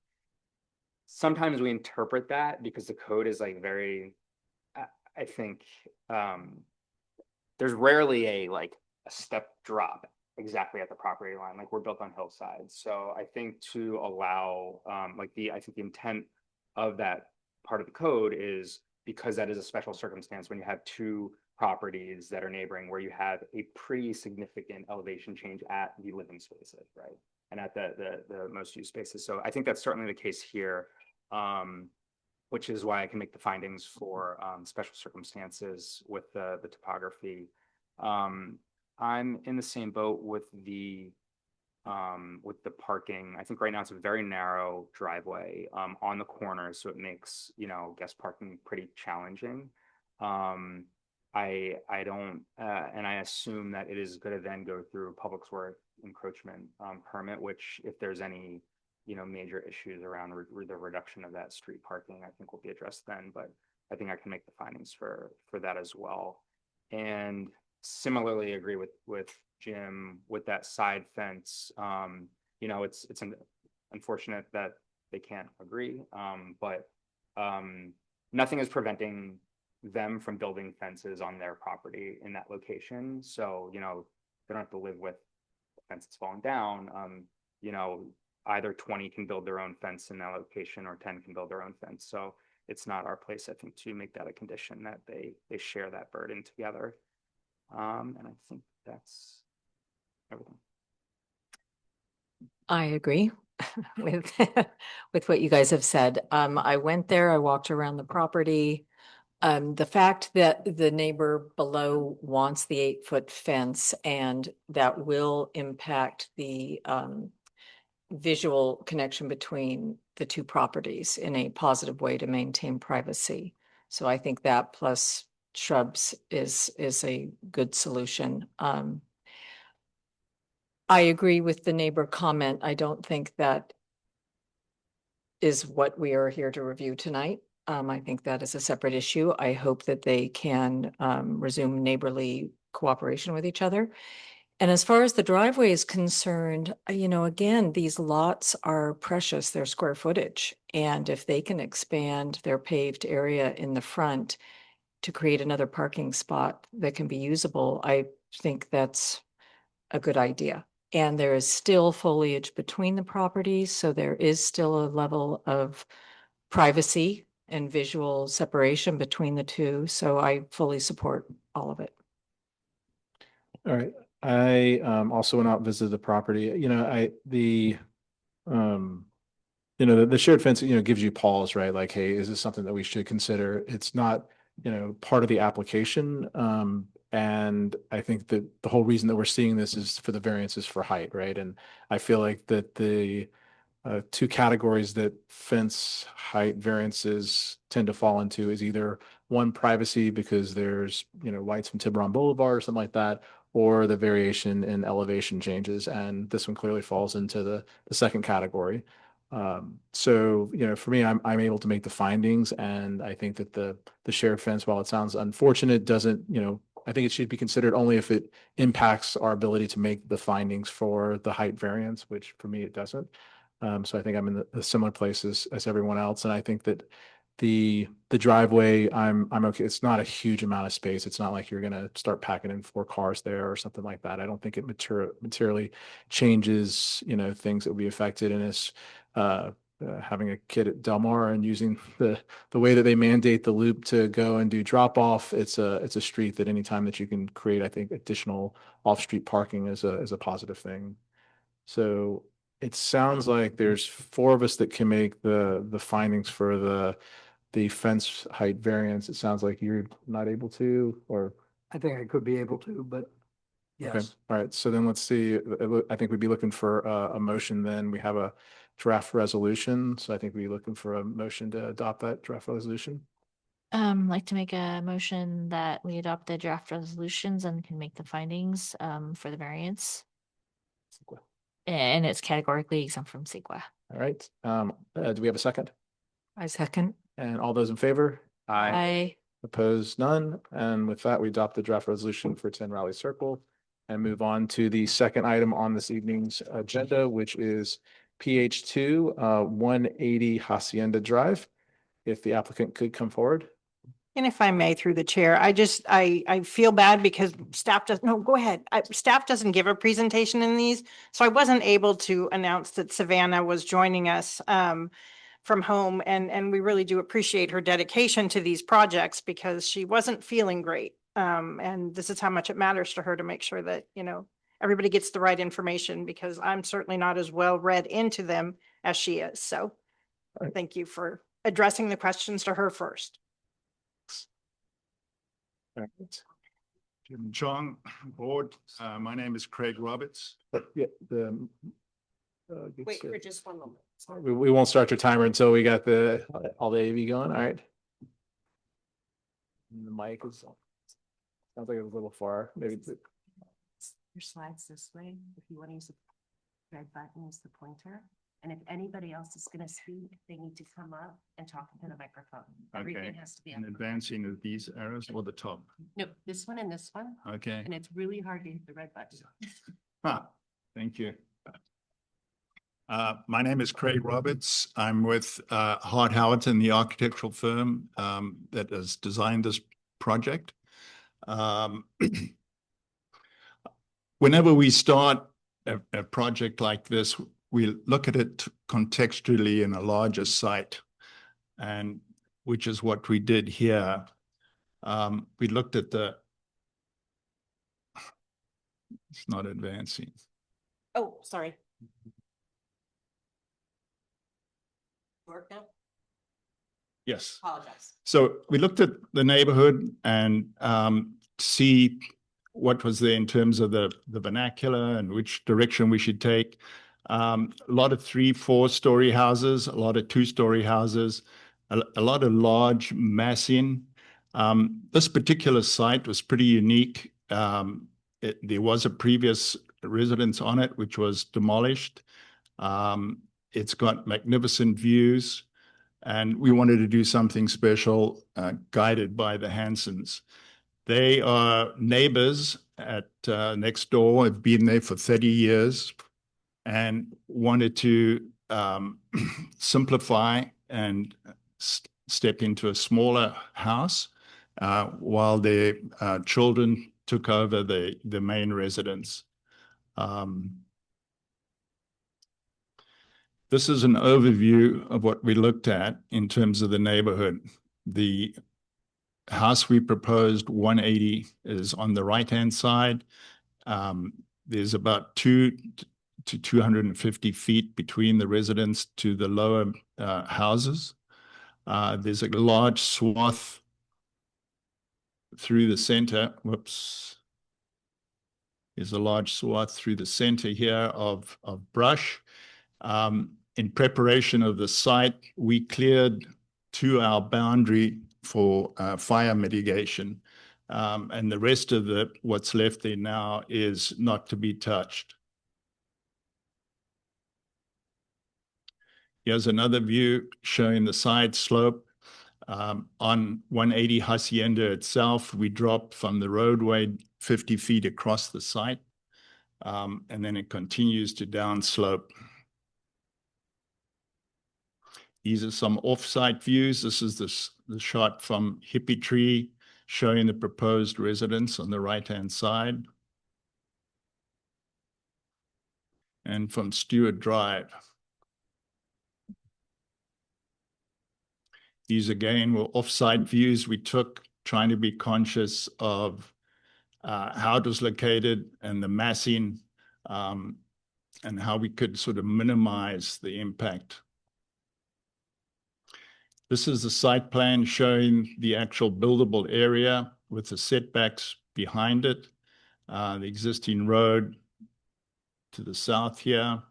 Sometimes we interpret that because the code is like very, I think, there's rarely a step drop exactly at the property line. Like, we're built on hillsides. So I think to allow, I think the intent of that part of the code is because that is a special circumstance when you have 2 properties that are neighboring where you have a pretty significant elevation change at the living spaces, right? And at the most used spaces. So I think that's certainly the case here, which is why I can make the findings for special circumstances with the topography. I'm in the same boat with the parking. I think right now it's a very narrow driveway on the corner, so it makes guest parking pretty challenging. I don't, and I assume that it is going to then go through Public Works encroachment permit, which if there's any, major issues around the reduction of that street parking, I think will be addressed then, but I think I can make the findings for that as well. And similarly agree with Jim with that side fence. It's unfortunate that they can't agree, but nothing is preventing them from building fences on their property in that location. So, they don't have to live with fences falling down. Either 20 can build their own fence in that location or 10 can build their own fence. So it's not our place, I think, to make that a condition that they share that burden together. And I think that's everything. I agree with with what you guys have said. I went there, I walked around the property. The fact that the neighbor below wants the 8-foot fence and that will impact the visual connection between the 2 properties in a positive way to maintain privacy. So I think that plus shrubs is a good solution. I agree with the neighbor comment. I don't think that is what we are here to review tonight. I think that is a separate issue. I hope that they can resume neighborly cooperation with each other. And as far as the driveway is concerned, again, these lots are precious, their square footage. And if they can expand their paved area in the front to create another parking spot that can be usable, I think that's a good idea. And there is still foliage between the properties, so there is still a level of privacy and visual separation between the 2. So I fully support all of it. All right. I also went out and visited the property. The shared fence, gives you pause, right? Like, hey, is this something that we should consider? It's not, part of the application. And I think that the whole reason that we're seeing this is for the variances for height, right? And I feel like that the two categories that fence height variances tend to fall into is either one, privacy because there's, lights from Tiburon Boulevard or something like that, or the variation in elevation changes. And this one clearly falls into the second category. So, for me, I'm able to make the findings, and I think that the shared fence, while it sounds unfortunate, doesn't, I think it should be considered only if it impacts our ability to make the findings for the height variance, which for me, it doesn't. So I think I'm in a similar place as everyone else. And I think that the driveway, I'm okay. It's not a huge amount of space. It's not like you're going to start packing in 4 cars there or something like that. I don't think it materially changes, things that will be affected. And it's having a kid at Del Mar and using the way that they mandate the loop to go and do drop off. It's a street that anytime that you can create, I think, additional off-street parking is a positive thing. So it sounds like there's 4 of us that can make the findings for the fence height variance. It sounds like you're not able to, or I think I could be able to, but okay. yes. All right. So then let's see. I think we'd be looking for a motion. Then we have a draft resolution. So I think we'd be looking for a motion to adopt that draft resolution. Like to make a motion that we adopt the draft resolutions and can make the findings for the variance. And it's categorically exempt from CEQA. All right. Do we have a second? I second. And all those in favor? I Opposed, none. And with that, we adopt the draft resolution for 10 Raleigh Circle and move on to the second item on this evening's agenda, which is PH2 180 Hacienda Drive. If the applicant could come forward. And if I may, through the chair, I feel bad because staff go ahead. Staff doesn't give a presentation in these. So I wasn't able to announce that Savannah was joining us from home. And we really do appreciate her dedication to these projects because she wasn't feeling great. And this is how much it matters to her to make sure that, everybody gets the right information because I'm certainly not as well read into them as she is. So thank you for addressing the questions to her first. All right. Jim Chong, board. My name is Craig Roberts. Yeah, Wait for just one moment. Sorry. we won't start your timer until we got all the AV going. All right. And the mic is sounds like it's a little far. Maybe Your slides this way. If you want to use the red button, use the pointer. And if anybody else is going to speak, they need to come up and talk into the microphone. Everything has to be And up. advancing of these arrows or the top. No, this one and this one. Okay. And it's really hard to hit the red button. Thank you. My name is Craig Roberts. I'm with Hart Howerton, the architectural firm that has designed this project. Whenever we start a project like this, we look at it contextually in a larger site, and which is what we did here. We looked at it's not advancing. Oh, sorry. Work now? Yes. Apologize. So we looked at the neighborhood and see what was there in terms of the vernacular and which direction we should take. A lot of 3-4 story houses, a lot of 2-story houses, a lot of large massing. This particular site was pretty unique. There was a previous residence on it, which was demolished. It's got magnificent views, and we wanted to do something special, guided by the Hansons. They are neighbors at next door, have been there for 30 years, and wanted to simplify and step into a smaller house while their children took over the main residence. This is an overview of what we looked at in terms of the neighborhood. The house we proposed, 180, is on the right-hand side. There's about 2 to 250 feet between the residence to the lower houses. There's a large swath through the center. Whoops. There's a large swath through the center here of brush. in preparation of the site, we cleared to our boundary for fire mitigation. And the rest of what's left there now is not to be touched. Here's another view showing the side slope. On 180 Hacienda itself, we dropped from the roadway 50 feet across the site, and then it continues to downslope. These are some off-site views. This is the shot from Hippie Tree, showing the proposed residence on the right-hand side. And from Stewart Drive. These again were off-site views we took, trying to be conscious of how it was located and the massing, and how we could sort of minimize the impact. This is the site plan showing the actual buildable area with the setbacks behind it, the existing road to the south here.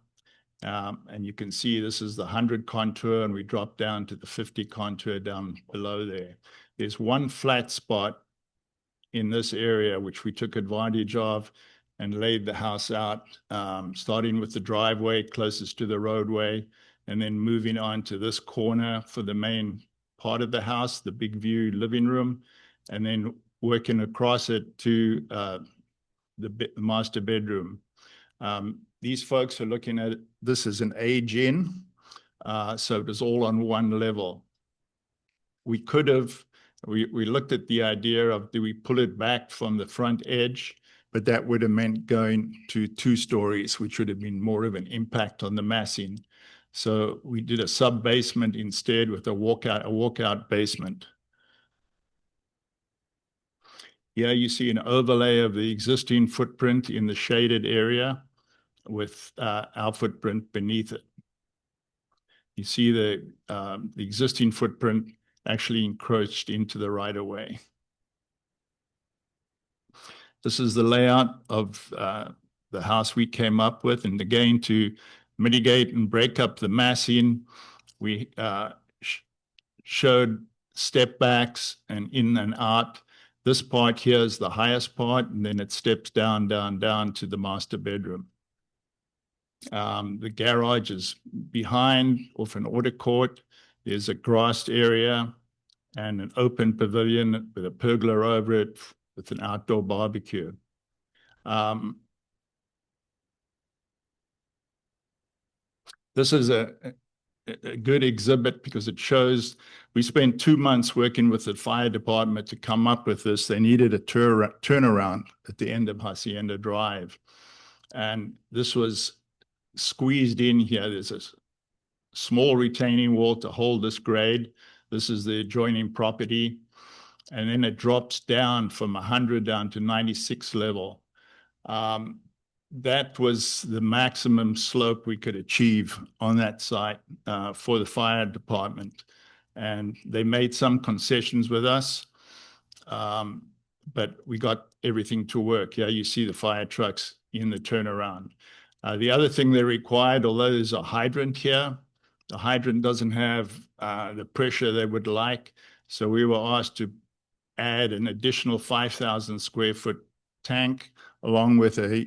And you can see this is the 100 contour, and we drop down to the 50 contour down below there. There's one flat spot in this area, which we took advantage of and laid the house out, starting with the driveway closest to the roadway, and then moving on to this corner for the main part of the house, the big view living room, and then working across it to the master bedroom. These folks are looking at this as an age-in, so it was all on one level. We could have, we looked at the idea of, do we pull it back from the front edge? But that would have meant going to 2 stories, which would have been more of an impact on the massing. So we did a sub-basement instead with a walkout basement. Here you see an overlay of the existing footprint in the shaded area with our footprint beneath it. You see the existing footprint actually encroached into the right-of-way. This is the layout of the house we came up with, and again, to mitigate and break up the massing, we showed step backs and in and out. This part here is the highest part, and then it steps down, down, down to the master bedroom. The garage is behind, off an order court. There's a grassed area and an open pavilion with a pergola over it with an outdoor barbecue. This is a good exhibit because it shows we spent 2 months working with the fire department to come up with this. They needed a turnaround at the end of Hacienda Drive. And this was squeezed in here. There's a small retaining wall to hold this grade. This is the adjoining property. And then it drops down from 100 down to 96 level. That was the maximum slope we could achieve on that site for the fire department. And they made some concessions with us, but we got everything to work. Yeah, you see the fire trucks in the turnaround. The other thing they required, although there's a hydrant here, the hydrant doesn't have the pressure they would like. So we were asked to add an additional 5,000 square foot tank along with a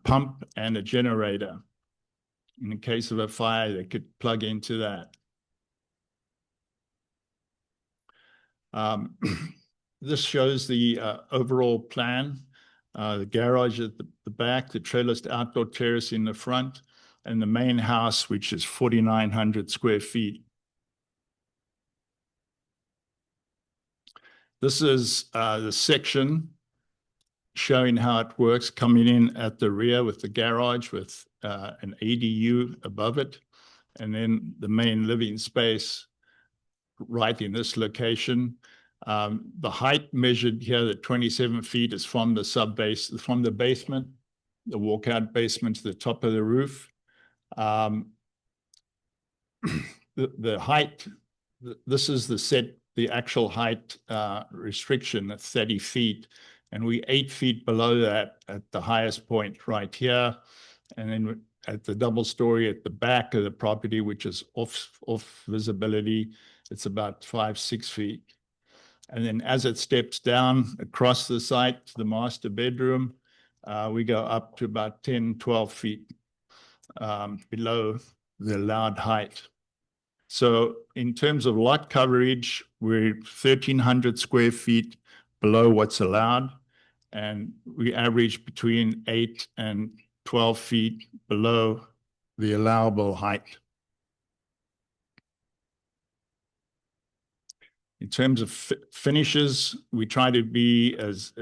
pump and a generator. In the case of a fire, they could plug into that. This shows the overall plan. The garage at the back, the trellised outdoor terrace in the front, and the main house, which is 4,900 square feet. This is the section showing how it works, coming in at the rear with the garage with an ADU above it, and then the main living space right in this location. The height measured here, the 27 feet, is from the basement, the walkout basement to the top of the roof. The height, this is the actual height restriction at 30 feet. And we 8 feet below that at the highest point right here. And then at the double story at the back of the property, which is off visibility, it's about 5-6 feet. And then as it steps down across the site to the master bedroom, we go up to about 10-12 feet below the allowed height. So in terms of lot coverage, we're 1,300 square feet below what's allowed, and we average between 8 and 12 feet below the allowable height. In terms of finishes, we try to be as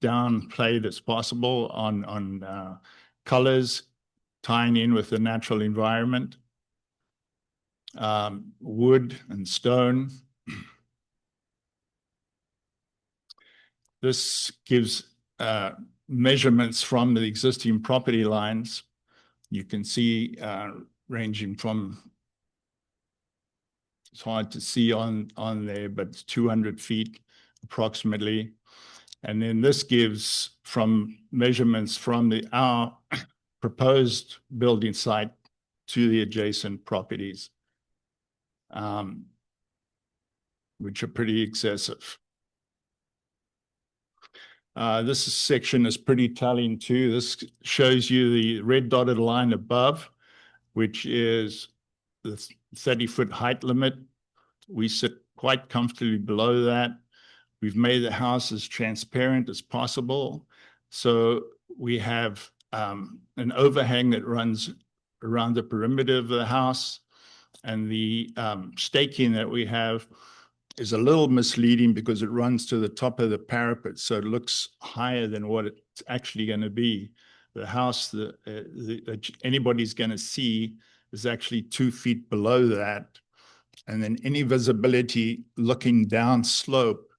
downplayed as possible on colors, tying in with the natural environment. Wood and stone. This gives measurements from the existing property lines. You can see ranging from, it's hard to see on there, but it's 200 feet approximately. And then this gives from measurements from our proposed building site to the adjacent properties, which are pretty excessive. This section is pretty telling too. This shows you the red dotted line above, which is the 30-foot height limit. We sit quite comfortably below that. We've made the house as transparent as possible. So we have an overhang that runs around the perimeter of the house. And the staking that we have is a little misleading because it runs to the top of the parapet. So it looks higher than what it's actually going to be. The house that anybody's going to see is actually 2 feet below that. And then any visibility looking down slope,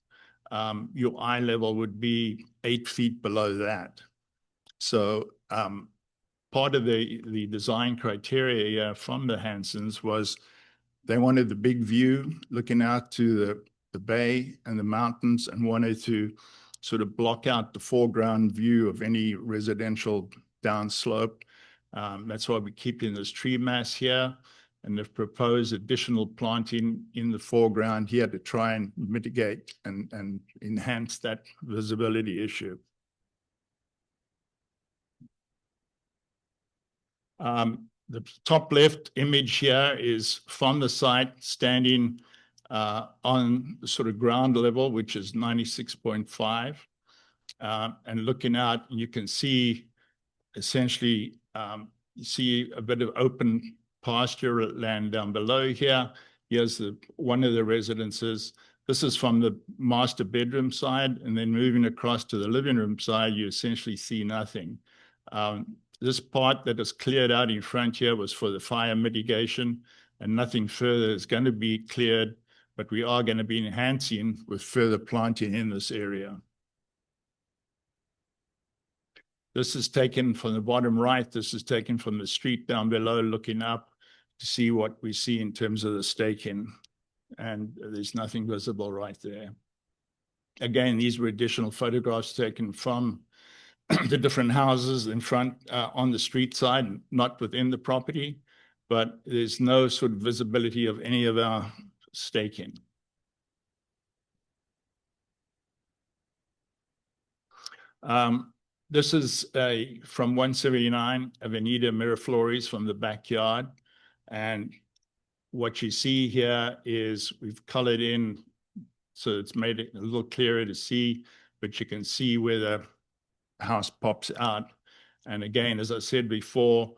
your eye level would be 8 feet below that. So part of the design criteria from the Hansons was they wanted the big view looking out to the bay and the mountains, and wanted to sort of block out the foreground view of any residential downslope. That's why we're keeping this tree mass here, and they've proposed additional planting in the foreground here to try and mitigate and enhance that visibility issue. The top left image here is from the site standing on the sort of ground level, which is 96.5. And looking out, you can see essentially, you see a bit of open pasture land down below here. Here's one of the residences. This is from the master bedroom side, and then moving across to the living room side, you essentially see nothing. This part that is cleared out in front here was for the fire mitigation, and nothing further is going to be cleared, but we are going to be enhancing with further planting in this area. This is taken from the bottom right. This is taken from the street down below, looking up to see what we see in terms of the staking. And there's nothing visible right there. Again, these were additional photographs taken from the different houses in front on the street side, not within the property, but there's no sort of visibility of any of our staking. This is from 179 Avenida Miraflores from the backyard. And what you see here is we've colored in, so it's made it a little clearer to see, but you can see where the house pops out. And again, as I said before,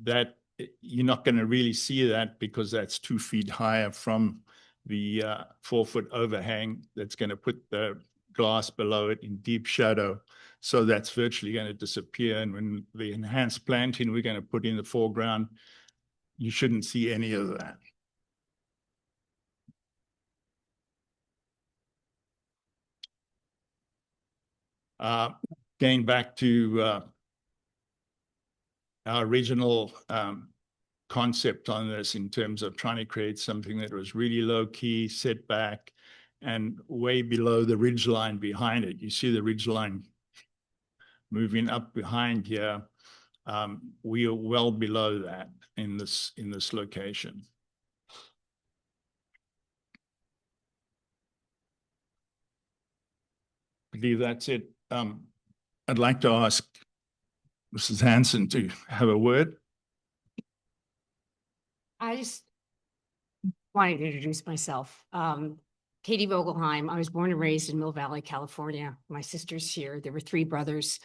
that you're not going to really see that because that's 2 feet higher from the 4-foot overhang that's going to put the glass below it in deep shadow. So that's virtually going to disappear. And when the enhanced planting we're going to put in the foreground, you shouldn't see any of that. Going back to our original concept on this in terms of trying to create something that was really low key, set back, and way below the ridge line behind it. You see the ridge line moving up behind here. We are well below that in this location. I believe that's it. I'd like to ask Mrs. Hanson to have a word. I just wanted to introduce myself. Katie Vogelheim. I was born and raised in Mill Valley, California. My sister's here. There were 3 brothers.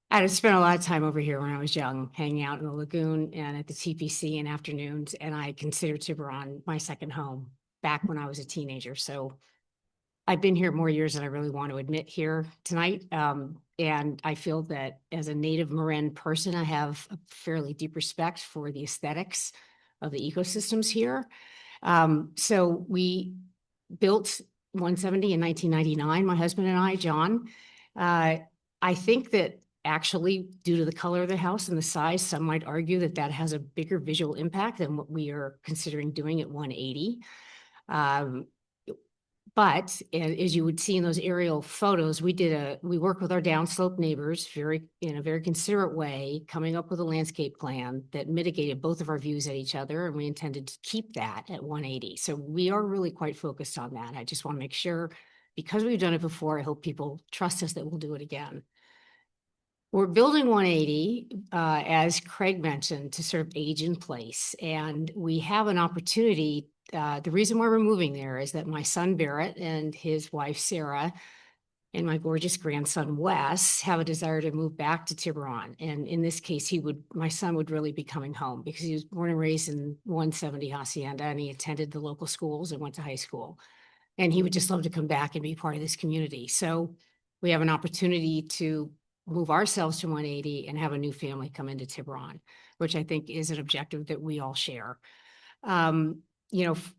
I had spent a lot of time over here when I was young, hanging out in the lagoon and at the TPC in afternoons. And I considered Tiburon my second home back when I was a teenager. So I've been here more years than I really want to admit here tonight. And I feel that as a native Marin person, I have a fairly deep respect for the aesthetics of the ecosystems here. So we built 170 in 1999, my husband and I, John. I think that actually, due to the color of the house and the size, some might argue that that has a bigger visual impact than what we are considering doing at 180. But as you would see in those aerial photos, we worked with our downslope neighbors in a very considerate way, coming up with a landscape plan that mitigated both of our views at each other, and we intended to keep that at 180. So we are really quite focused on that. I just want to make sure, because we've done it before, I hope people trust us that we'll do it again. We're building 180, as Craig mentioned, to sort of age in place, and we have an opportunity. The reason why we're moving there is that my son Barrett and his wife Sarah and my gorgeous grandson Wes have a desire to move back to Tiburon. And in this case, my son would really be coming home because he was born and raised in 170 Hacienda, and he attended the local schools and went to high school. And he would just love to come back and be part of this community. So we have an opportunity to move ourselves to 180 and have a new family come into Tiburon, which I think is an objective that we all share. I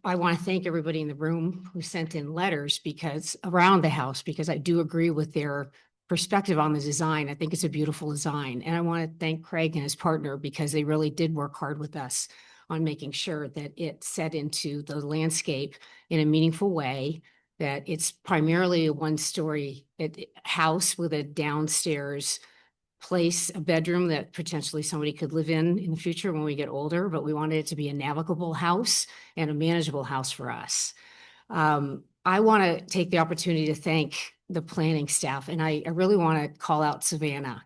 want to thank everybody in the room who sent in letters around the house, because I do agree with their perspective on the design. I think it's a beautiful design. And I want to thank Craig and his partner, because they really did work hard with us on making sure that it set into the landscape in a meaningful way, that it's primarily a 1-story house with a downstairs place, a bedroom that potentially somebody could live in the future when we get older, but we wanted it to be a navigable house and a manageable house for us. I want to take the opportunity to thank the planning staff, and I really want to call out Savannah.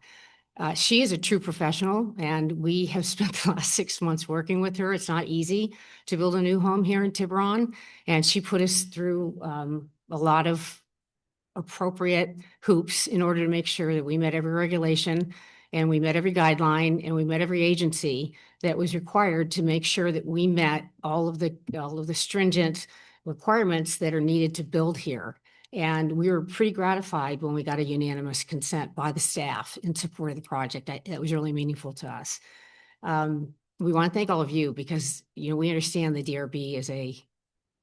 She is a true professional, and we have spent the last 6 months working with her. It's not easy to build a new home here in Tiburon, and she put us through a lot of appropriate hoops in order to make sure that we met every regulation and we met every guideline and we met every agency that was required to make sure that we met all of the stringent requirements that are needed to build here. And we were pretty gratified when we got a unanimous consent by the staff in support of the project. That was really meaningful to us. We want to thank all of you, because we understand the DRB is a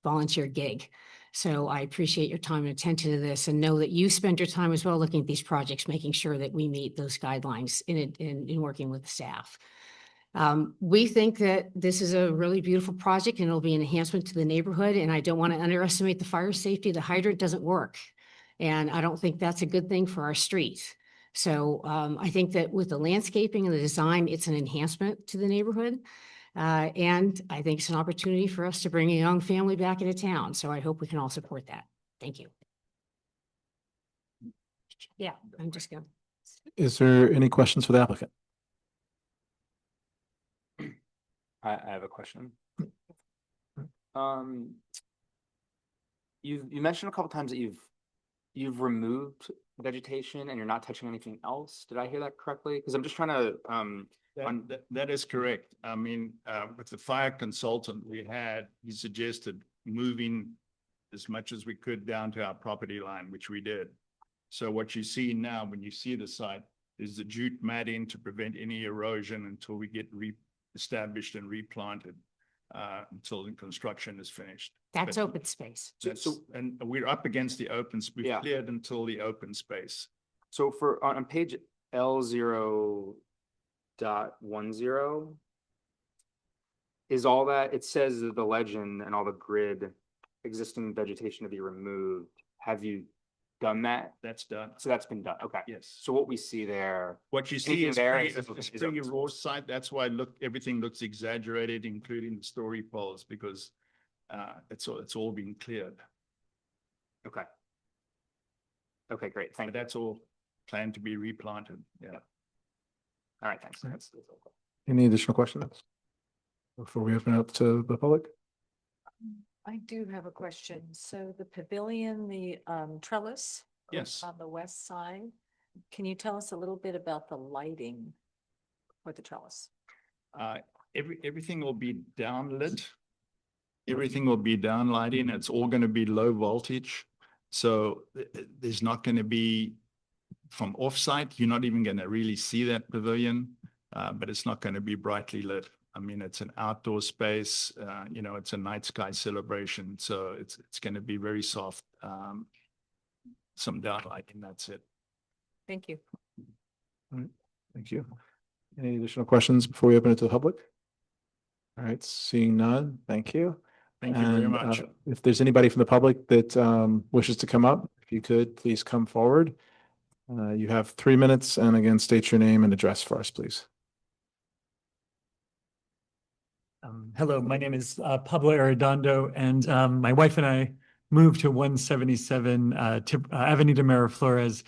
volunteer gig. So I appreciate your time and attention to this, and know that you spend your time as well looking at these projects, making sure that we meet those guidelines in working with the staff. We think that this is a really beautiful project, and it'll be an enhancement to the neighborhood. And I don't want to underestimate the fire safety. The hydrant doesn't work, and I don't think that's a good thing for our street. So I think that with the landscaping and the design, it's an enhancement to the neighborhood. And I think it's an opportunity for us to bring a young family back into town. So I hope we can all support that. Thank you. Yeah, I'm just going. Is there any questions for the applicant? I have a question. You mentioned a couple times that you've removed vegetation and you're not touching anything else. Did I hear that correctly? Because I'm just trying to That is correct. I mean, with the fire consultant he suggested moving as much as we could down to our property line, which we did. So what you see now, when you see the site, is the jute matting to prevent any erosion until we get re-established and replanted, until the construction is finished. That's open space. And we're up against the open space. We've cleared until the open space. So on page L0.10 is all that it says that the legend and all the grid existing vegetation to be removed. Have you done that? That's done. So that's been done. Okay. Yes. So what we see there, What you see anything is there pretty, is- it's is pretty open raw space. site. That's why everything looks exaggerated, including the story poles, because it's all been cleared. Okay. Okay, great. Thank But you. that's all planned to be replanted. Yeah. All right, thanks. That's all. Any additional questions? Before we open up to the public? I do have a question. So the pavilion, the trellis. Yes. On the west side, can you tell us a little bit about the lighting for the trellis? Everything will be downlit. Everything will be down lighting. It's all going to be low voltage. So there's not going to be from offsite. You're not even going to really see that pavilion, but it's not going to be brightly lit. I mean, it's an outdoor space, it's a night sky celebration. So it's going to be very soft. Some down lighting, that's it. Thank you. All right, thank you. Any additional questions before we open it to the public? All right, seeing none, thank you. Thank you very And, much. if there's anybody from the public that wishes to come up, if you could, please come forward. You have 3 minutes, and again, state your name and address for us, please. Hello, my name is Pablo Arredondo, and my wife and I moved to 177 Avenida Miraflores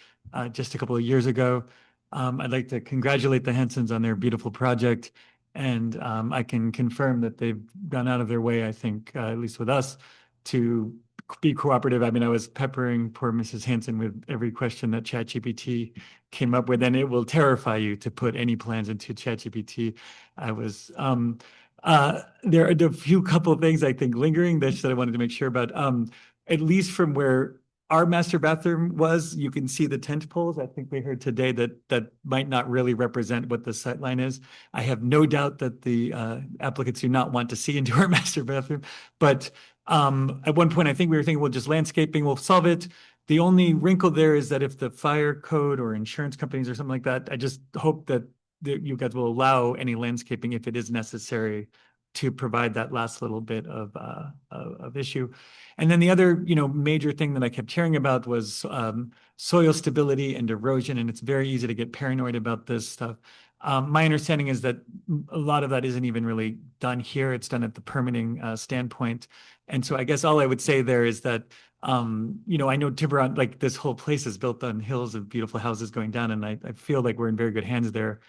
just a couple of years ago. I'd like to congratulate the Hensons on their beautiful project, and I can confirm that they've gone out of their way, I think, at least with us, to be cooperative. I mean, I was peppering poor Mrs. Hanson with every question that ChatGPT came up with, and it will terrify you to put any plans into ChatGPT. I was there are a few couple of things I think lingering that I wanted to make sure about. At least from where our master bathroom was, you can see the tent poles. I think we heard today that might not really represent what the sight line is. I have no doubt that the applicants do not want to see into our master bathroom. But at one point, I think we were thinking, well, just landscaping will solve it. The only wrinkle there is that if the fire code or insurance companies or something like that, I just hope that you guys will allow any landscaping if it is necessary to provide that last little bit of issue. And then the other, major thing that I kept hearing about was soil stability and erosion, and it's very easy to get paranoid about this stuff. My understanding is that a lot of that isn't even really done here. It's done at the permitting standpoint. And so I guess all I would say there is that, I know Tiburon, like this whole place is built on hills of beautiful houses going down, and I feel like we're in very good hands there.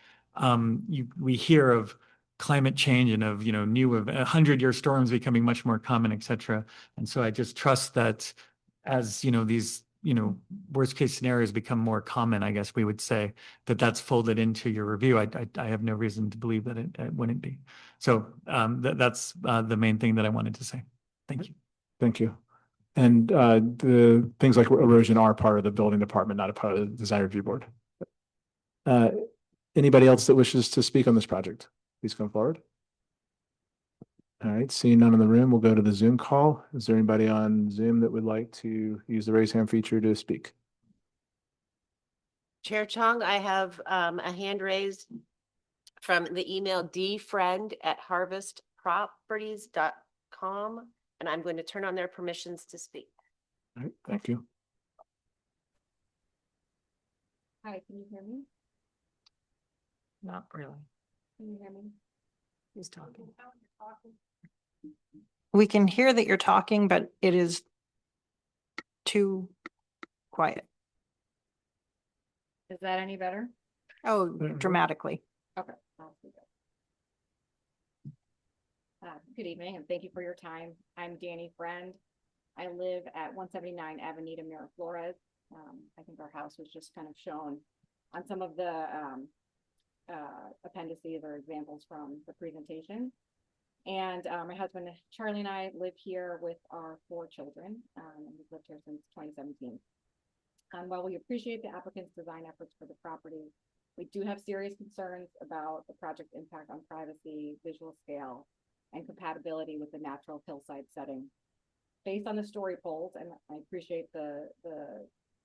We hear of climate change and of, new of 100-year storms becoming much more common, et cetera. And so I just trust that as, these, worst case scenarios become more common, I guess we would say that's folded into your review. I have no reason to believe that it wouldn't be. So that's the main thing that I wanted to say. Thank you. Thank you. And the things like erosion are part of the building department, not a part of the design review board. Anybody else that wishes to speak on this project, please come forward. All right, seeing none in the room, we'll go to the Zoom call. Is there anybody on Zoom that would like to use the raise hand feature to speak? Chair Chong, I have a hand raised from the email dfriend@harvestproperties.com, and I'm going to turn on their permissions to speak. All right, thank you. Hi, can you hear me? Not really. Can you hear me? Who's talking? We can hear that you're talking, but it is too quiet. Is that any better? Oh, dramatically. Okay. I'll speak up. Good evening, and thank you for your time. I'm Danny Friend. I live at 179 Avenida Miraflores. I think our house was just kind of shown on some of the appendices or examples from the presentation. And my husband Charlie and I live here with our 4 children, and we've lived here since 2017. While we appreciate the applicant's design efforts for the property, we do have serious concerns about the project's impact on privacy, visual scale, and compatibility with the natural hillside setting. Based on the story poles, and I appreciate the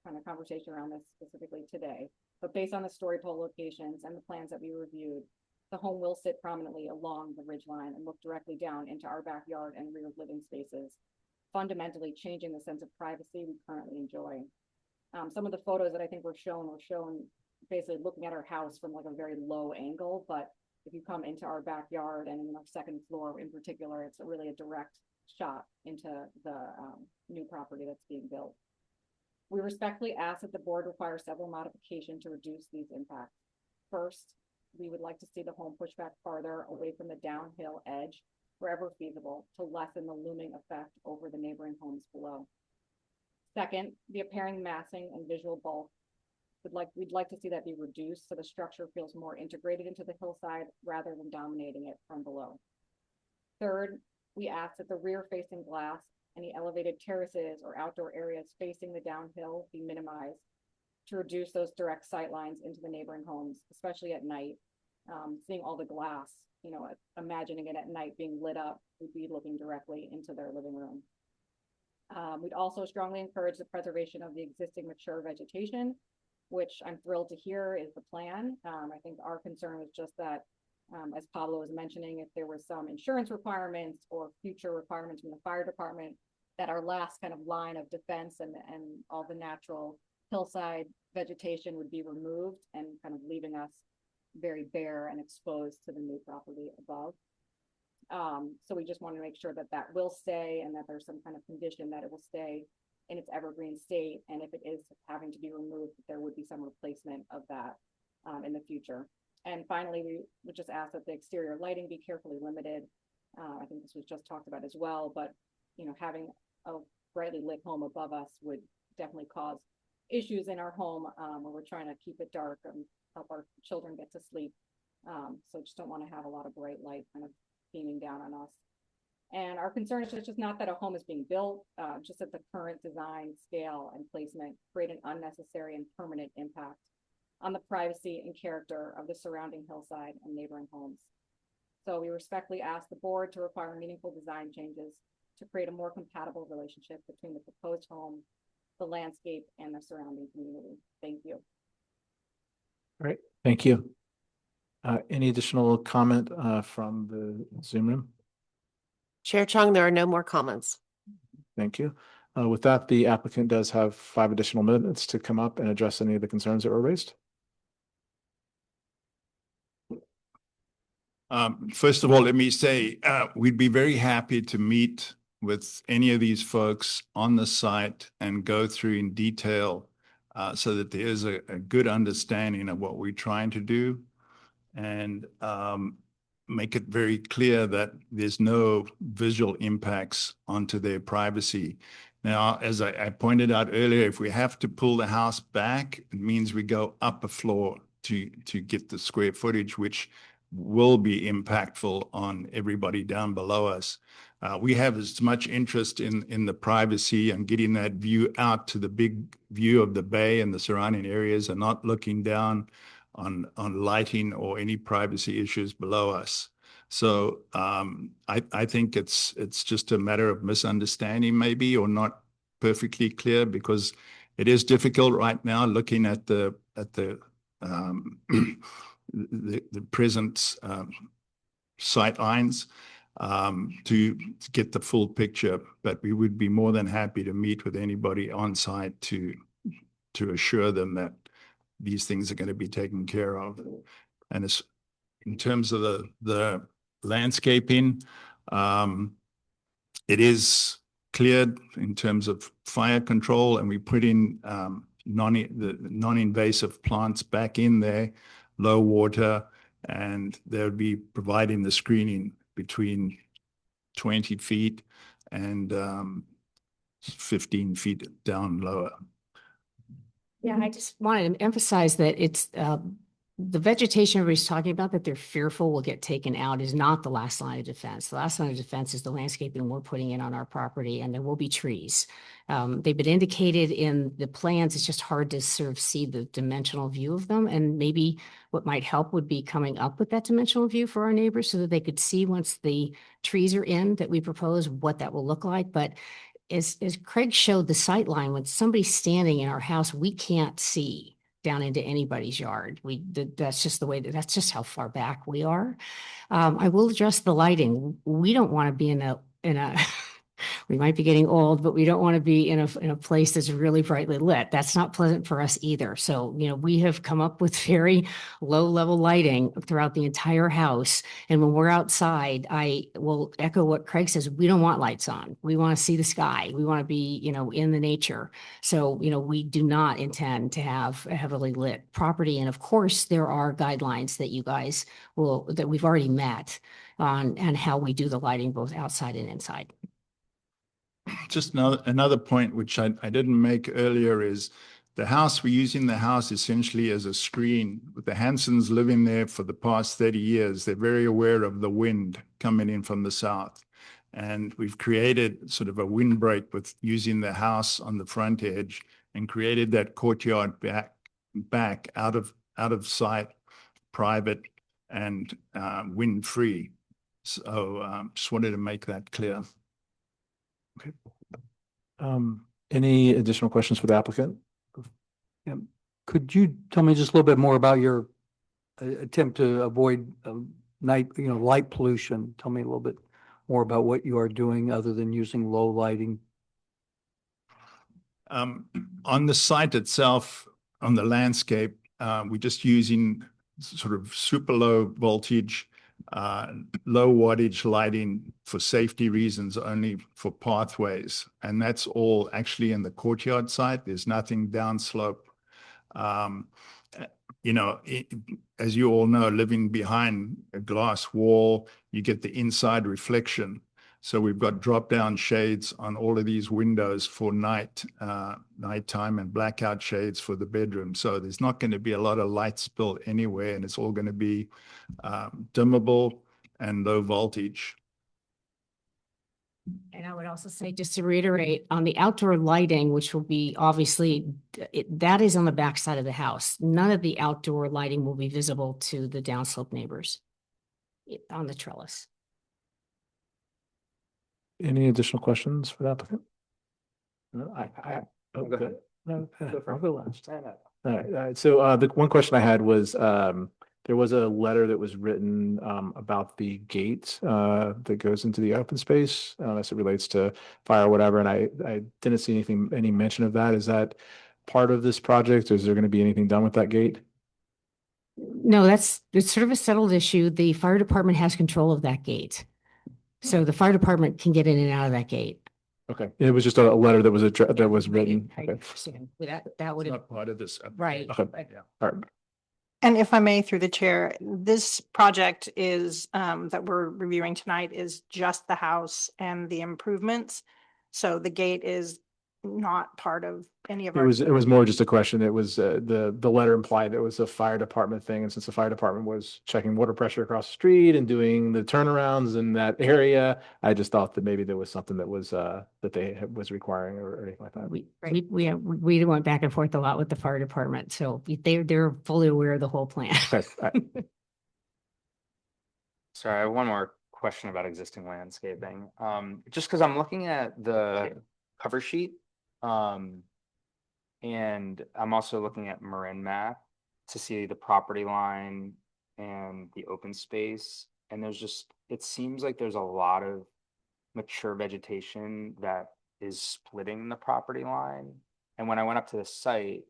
kind of conversation around this specifically today, but based on the story pole locations and the plans that we reviewed, the home will sit prominently along the ridgeline and look directly down into our backyard and rear living spaces, fundamentally changing the sense of privacy we currently enjoy. Some of the photos that I think were shown basically looking at our house from like a very low angle, but if you come into our backyard and in our second floor in particular, it's really a direct shot into the new property that's being built. We respectfully ask that the board require several modifications to reduce these impacts. First, we would like to see the home pushed back farther away from the downhill edge wherever feasible to lessen the looming effect over the neighboring homes below. Second, the apparent massing and visual bulk. We'd like to see that be reduced so the structure feels more integrated into the hillside rather than dominating it from below. Third, we ask that the rear facing glass, any elevated terraces or outdoor areas facing the downhill be minimized to reduce those direct sight lines into the neighboring homes, especially at night. Seeing all the glass, you know, imagining it at night being lit up, we'd be looking directly into their living room. We'd also strongly encourage the preservation of the existing mature vegetation, which I'm thrilled to hear is the plan. I think our concern was just that, as Pablo was mentioning, if there were some insurance requirements or future requirements from the fire department, that our last kind of line of defense and all the natural hillside vegetation would be removed and kind of leaving us very bare and exposed to the new property above. So we just want to make sure that that will stay and that there's some kind of condition that it will stay in its evergreen state. And if it is having to be removed, there would be some replacement of that in the future. And finally, we would just ask that the exterior lighting be carefully limited. I think this was just talked about as well, but you know, having a brightly lit home above us would definitely cause issues in our home where we're trying to keep it dark and help our children get to sleep. So just don't want to have a lot of bright light kind of beaming down on us. And our concern is just not that a home is being built, just that the current design, scale, and placement create an unnecessary and permanent impact on the privacy and character of the surrounding hillside and neighboring homes. So we respectfully ask the board to require meaningful design changes to create a more compatible relationship between the proposed home, the landscape, and the surrounding community. Thank you. All right, thank you. Any additional comment from the Zoom room? Chair Chung, there are no more comments. Thank you. With that, the applicant does have 5 additional minutes to come up and address any of the concerns that were raised. First of all, let me say we'd be very happy to meet with any of these folks on the site and go through in detail so that there is a good understanding of what we're trying to do, and make it very clear that there's no visual impacts onto their privacy. Now, as I pointed out earlier, if we have to pull the house back, it means we go up a floor to get the square footage, which will be impactful on everybody down below us. We have as much interest in the privacy and getting that view out to the big view of the bay and the surrounding areas, and not looking down on lighting or any privacy issues below us. So I think it's just a matter of misunderstanding maybe, or not perfectly clear, because it is difficult right now looking at the present sight lines to get the full picture. But we would be more than happy to meet with anybody on site to assure them that these things are going to be taken care of. And it's, in terms of the landscaping, it is cleared in terms of fire control, and we put in the non-invasive plants back in there, low water, and they'll be providing the screening between 20 feet and 15 feet down lower. Yeah, I just wanted to emphasize that it's the vegetation everybody's talking about that they're fearful will get taken out is not the last line of defense. The last line of defense is the landscaping we're putting in on our property, and there will be trees. They've been indicated in the plans. It's just hard to sort of see the dimensional view of them. And maybe what might help would be coming up with that dimensional view for our neighbors so that they could see, once the trees are in that we propose, what that will look like. But as Craig showed the sight line, when somebody's standing in our house, we can't see down into anybody's yard. That's just the way that's just how far back we are. I will address the lighting. We don't want to be in a we might be getting old, but we don't want to be in a place that's really brightly lit. That's not pleasant for us either. So, we have come up with very low level lighting throughout the entire house. And when we're outside, I will echo what Craig says. We don't want lights on. We want to see the sky. We want to be, in the nature. So, we do not intend to have a heavily lit property. And of course, there are guidelines that that we've already met on and how we do the lighting both outside and inside. Just another point which I didn't make earlier is the house, we're using the house essentially as a screen. With the Hansons living there for the past 30 years, they're very aware of the wind coming in from the south. And we've created sort of a windbreak with using the house on the front edge and created that courtyard back out of sight, private and wind free. So just wanted to make that clear. Okay. Any additional questions for the applicant? Yeah. Could you tell me just a little bit more about your attempt to avoid light pollution? Tell me a little bit more about what you are doing other than using low lighting. On the site itself, on the landscape, we're just using sort of super low voltage, low wattage lighting for safety reasons, only for pathways. And that's all actually in the courtyard site. There's nothing downslope. As you all know, living behind a glass wall, you get the inside reflection. So we've got drop-down shades on all of these windows for nighttime and blackout shades for the bedroom. So there's not going to be a lot of light spill anywhere, and it's all going to be dimmable and low voltage. And I would also say, just to reiterate, on the outdoor lighting, which will be obviously, that is on the back side of the house. None of the outdoor lighting will be visible to the downslope neighbors on the trellis. Any additional questions for the applicant? No, Go ahead. No, I'll go last. All right. So the one question I had was, there was a letter that was written about the gate that goes into the open space, as it relates to fire or whatever. And I didn't see any mention of that. Is that part of this project? Is there going to be anything done with that gate? No, it's sort of a settled issue. The fire department has control of that gate. So the fire department can get in and out of that gate. Okay. It was just a letter that was written. I Okay. understand. That would have, Not part of this. right. Okay. All right. And if I may, through the chair, this project is, that we're reviewing tonight is just the house and the improvements. So the gate is not part of any of It our. was more just a question. It was the letter implied it was a fire department thing, and since the fire department was checking water pressure across the street and doing the turnarounds in that area, I just thought that maybe there was something that was that they was requiring or anything like that. We went back and forth a lot with the fire department, so they're fully aware of the whole plan. Okay. All right. Sorry, I have one more question about existing landscaping. Just because I'm looking at the cover sheet, and I'm also looking at Marin map to see the property line and the open space. And it seems like there's a lot of mature vegetation that is splitting the property line. And when I went up to the site,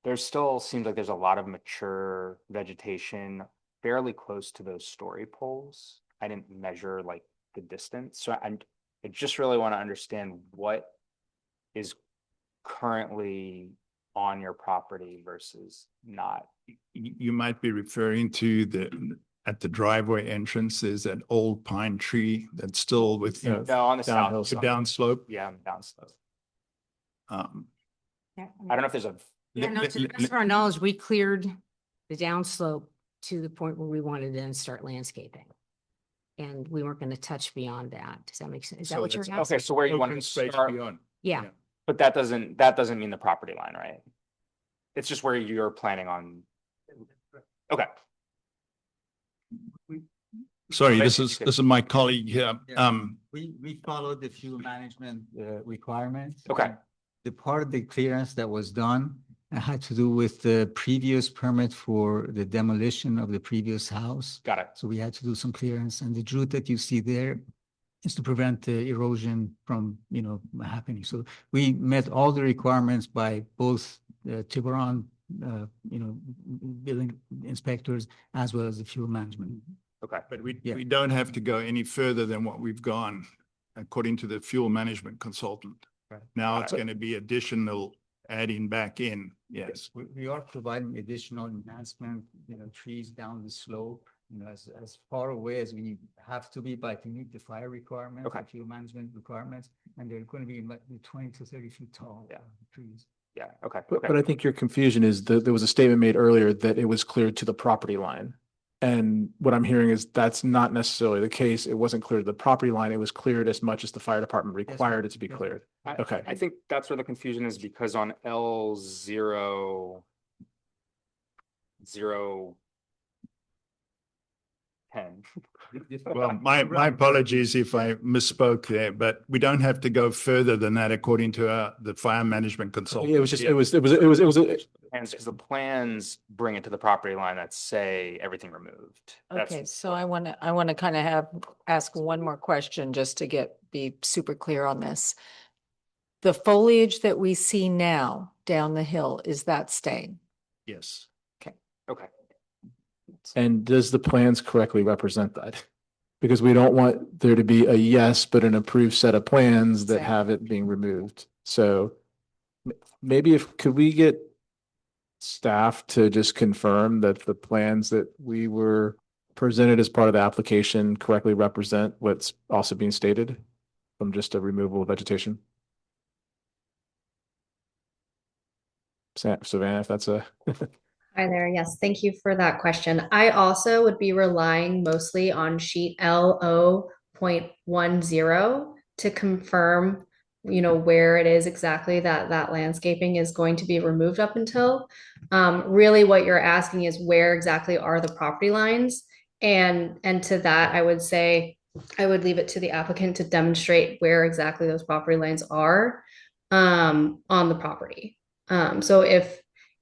there still seems like there's a lot of mature vegetation fairly close to those story poles. I didn't measure like the distance. So I just really want to understand what is currently on your property versus not. You might be referring to at the driveway entrance, there's that old pine tree that's still within. No, on the downhill south. Downslope. Yeah, on the downslope. Yeah, I don't know if there's a. Yeah, no, to the best of our knowledge, we cleared the downslope to the point where we wanted to then start landscaping. And we weren't going to touch beyond that. Does that make sense? Is that what you're asking? Okay, so where you want Open to space start, beyond. Yeah. but that doesn't mean the property line, right? It's just where you're planning on. Okay. Sorry, this is my colleague here. We followed the fuel management requirements. Okay. The part of the clearance that was done had to do with the previous permit for the demolition of the previous house. Got it. So we had to do some clearance, and the route that you see there is to prevent the erosion from, happening. So we met all the requirements by both Tiburon, building inspectors as well as the fuel management. Okay. But we Yeah. don't have to go any further than what we've gone, according to the fuel management consultant. Right. Now it's going to be additional adding back in, yes. We are providing additional enhancement, trees down the slope, as far away as we have to be by to meet the fire requirements, Okay. the fuel management requirements, and they're going to be like 20 to 30 feet tall. Trees. Yeah, okay. But I think your confusion is that there was a statement made earlier that it was cleared to the property line. And what I'm hearing is that's not necessarily the case. It wasn't cleared to the property line. It was cleared as much as the fire department required it to be cleared. Okay. I think that's where the confusion is because on L 10. Well, my apologies if I misspoke there, but we don't have to go further than that according to the fire management consultant. It was just, Yeah. it was, And because the plans bring it to the property line that say everything removed. That's Okay, so I want to kind of ask one more question just to be super clear on this. The foliage that we see now down the hill, is that staying? Yes. Okay. and does the plans correctly represent that? Because we don't want there to be a yes, but an approved set of plans that have it being removed. So maybe could we get staff to just confirm that the plans that we were presented as part of the application correctly represent what's also being stated from just a removal of vegetation? Savannah, if that's a Hi there. Yes, thank you for that question. I also would be relying mostly on sheet LO.10 to confirm, where it is exactly that landscaping is going to be removed up until. Really what you're asking is where exactly are the property lines? And to that, I would say, I would leave it to the applicant to demonstrate where exactly those property lines are on the property. So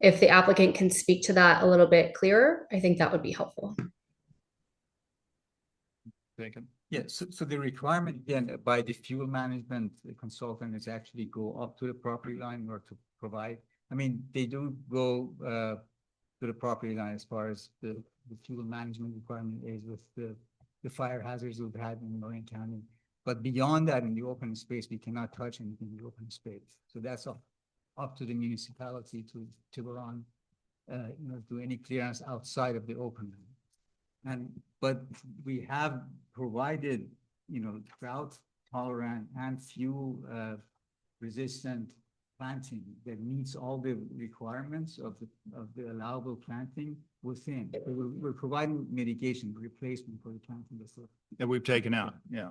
if the applicant can speak to that a little bit clearer, I think that would be helpful. Yeah, so the requirement again by the fuel management consultant is actually go up to the property line or to provide. I mean, they do go to the property line as far as the fuel management requirement is with the fire hazards we've had in Lorraine County. But beyond that, in the open space, we cannot touch anything in the open space. So that's up to the municipality to Tiburon, do any clearance outside of the open. But we have provided, drought tolerant and fuel resistant planting that meets all the requirements of the allowable planting within. We're providing mitigation replacement for the planting That we've taken out, yeah.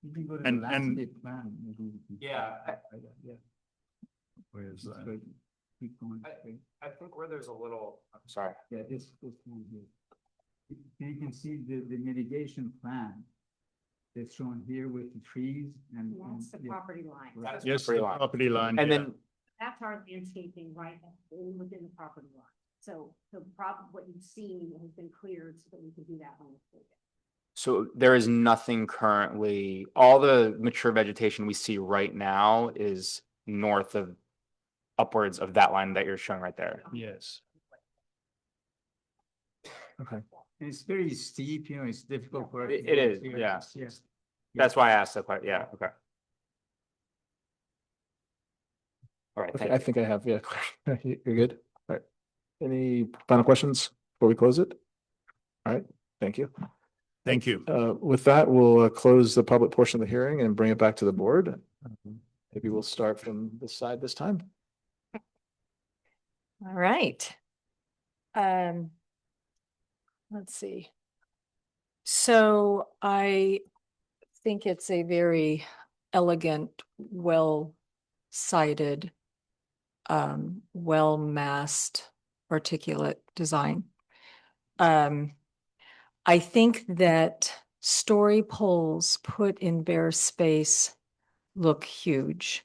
You can go to And- the and- landscape plan. maybe. Yeah. Yeah. Where's that? Good. Keep going. I think where there's a little, I'm sorry. Yeah, this one here. You can see the mitigation plan that's shown here with the trees and. That's the yeah. property line. Right. Yes, Property the line. property line. And yeah. then, That's our landscaping right within the property line. So the problem, what you've seen has been cleared so that we can do that landscaping. so there is nothing currently, all the mature vegetation we see right now is north of upwards of that line that you're showing right there. Yes. okay. And it's very steep, it's difficult for. It is, yeah. Yes. That's why I asked the question. Yeah, okay. All right, Okay, thank I you. think I have, yeah. You're good. All right. Any final questions before we close it? All right, thank you. Thank you. With that, we'll close the public portion of the hearing and bring it back to the board. Maybe we'll start from this side this time. All right. Let's see. So I think it's a very elegant, well-cited, well-massed, articulate design. I think that story poles put in bare space look huge.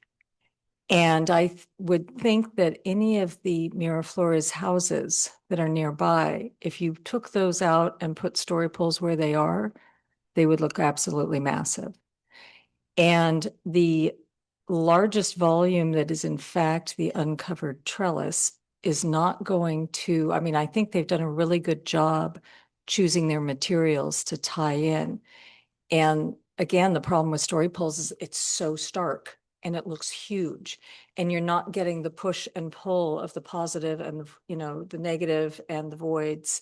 And I would think that any of the Miraflores houses that are nearby, if you took those out and put story poles where they are, they would look absolutely massive. And the largest volume that is in fact the uncovered trellis is not going to, I mean, I think they've done a really good job choosing their materials to tie in. And again, the problem with story poles is it's so stark and it looks huge, and you're not getting the push and pull of the positive and, you know, the negative and the voids.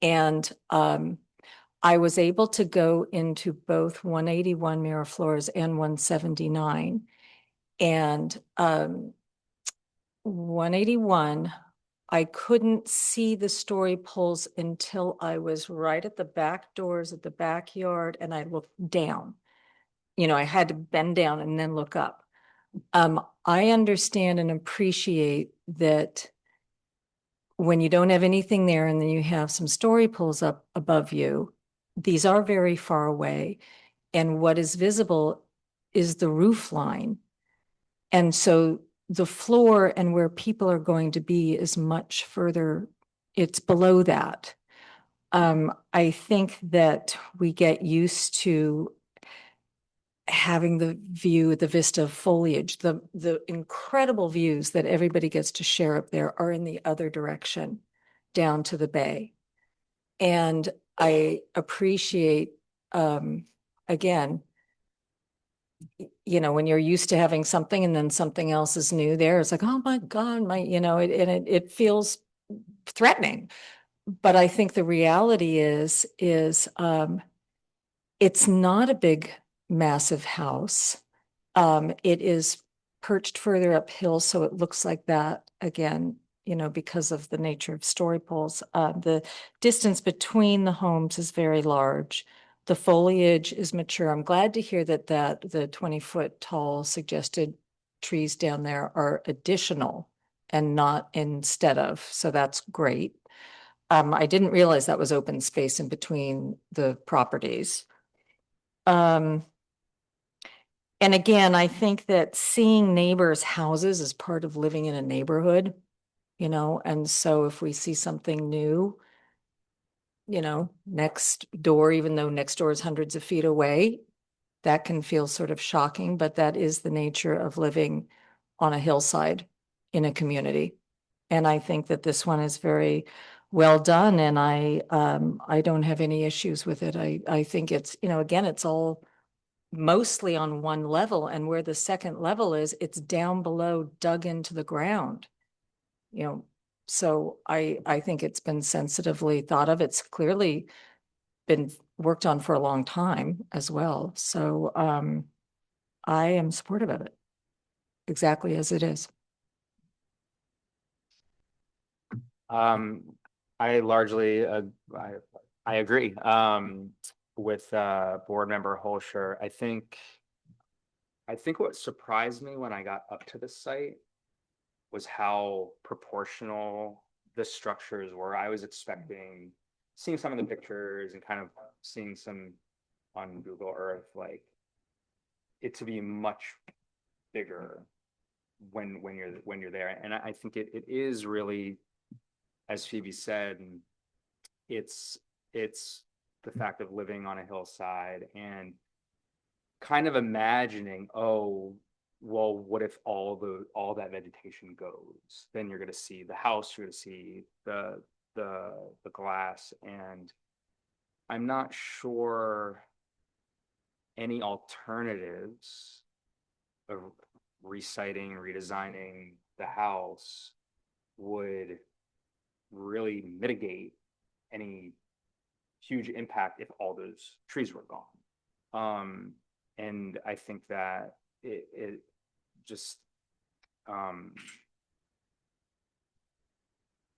And I was able to go into both 181 Miraflores and 179. And 181, I couldn't see the story poles until I was right at the back doors of the backyard and I looked down. You know, I had to bend down and then look up. I understand and appreciate that when you don't have anything there and then you have some story poles up above you, these are very far away. And what is visible is the roof line. And so the floor and where people are going to be is much further, it's below that. I think that we get used to having the view, the vista of foliage, the incredible views that everybody gets to share up there are in the other direction, down to the bay. And I appreciate, again, you know, when you're used to having something and then something else is new there, it's like, oh my God, you know, it feels threatening. But I think the reality is it's not a big, massive house. It is perched further uphill, so it looks like that again, you know, because of the nature of story poles. The distance between the homes is very large. The foliage is mature. I'm glad to hear that the 20-foot tall suggested trees down there are additional and not instead of, so that's great. I didn't realize that was open space in between the properties. And again, I think that seeing neighbors' houses is part of living in a neighborhood, you know, and so if we see something new, you know, next door, even though next door is hundreds of feet away, that can feel sort of shocking, but that is the nature of living on a hillside in a community. And I think that this one is very well done, and I don't have any issues with it. I think it's, you know, again, it's all mostly on one level, and where the second level is, it's down below, dug into the ground. You know, so I think it's been sensitively thought of. It's clearly been worked on for a long time as well. So I am supportive of it, exactly as it is. I largely, I agree, with, board member Holscher. I think what surprised me when I got up to the site was how proportional the structures were. I was expecting, seeing some of the pictures and kind of seeing some on Google Earth, like it to be much bigger when you're there. And I think it is really, as Phoebe said, it's the fact of living on a hillside and kind of imagining, oh, well, what if all that vegetation goes? Then you're going to see the house, you're going to see the glass, and I'm not sure any alternatives of reciting, redesigning the house would really mitigate any huge impact if all those trees were gone. And I think that it just,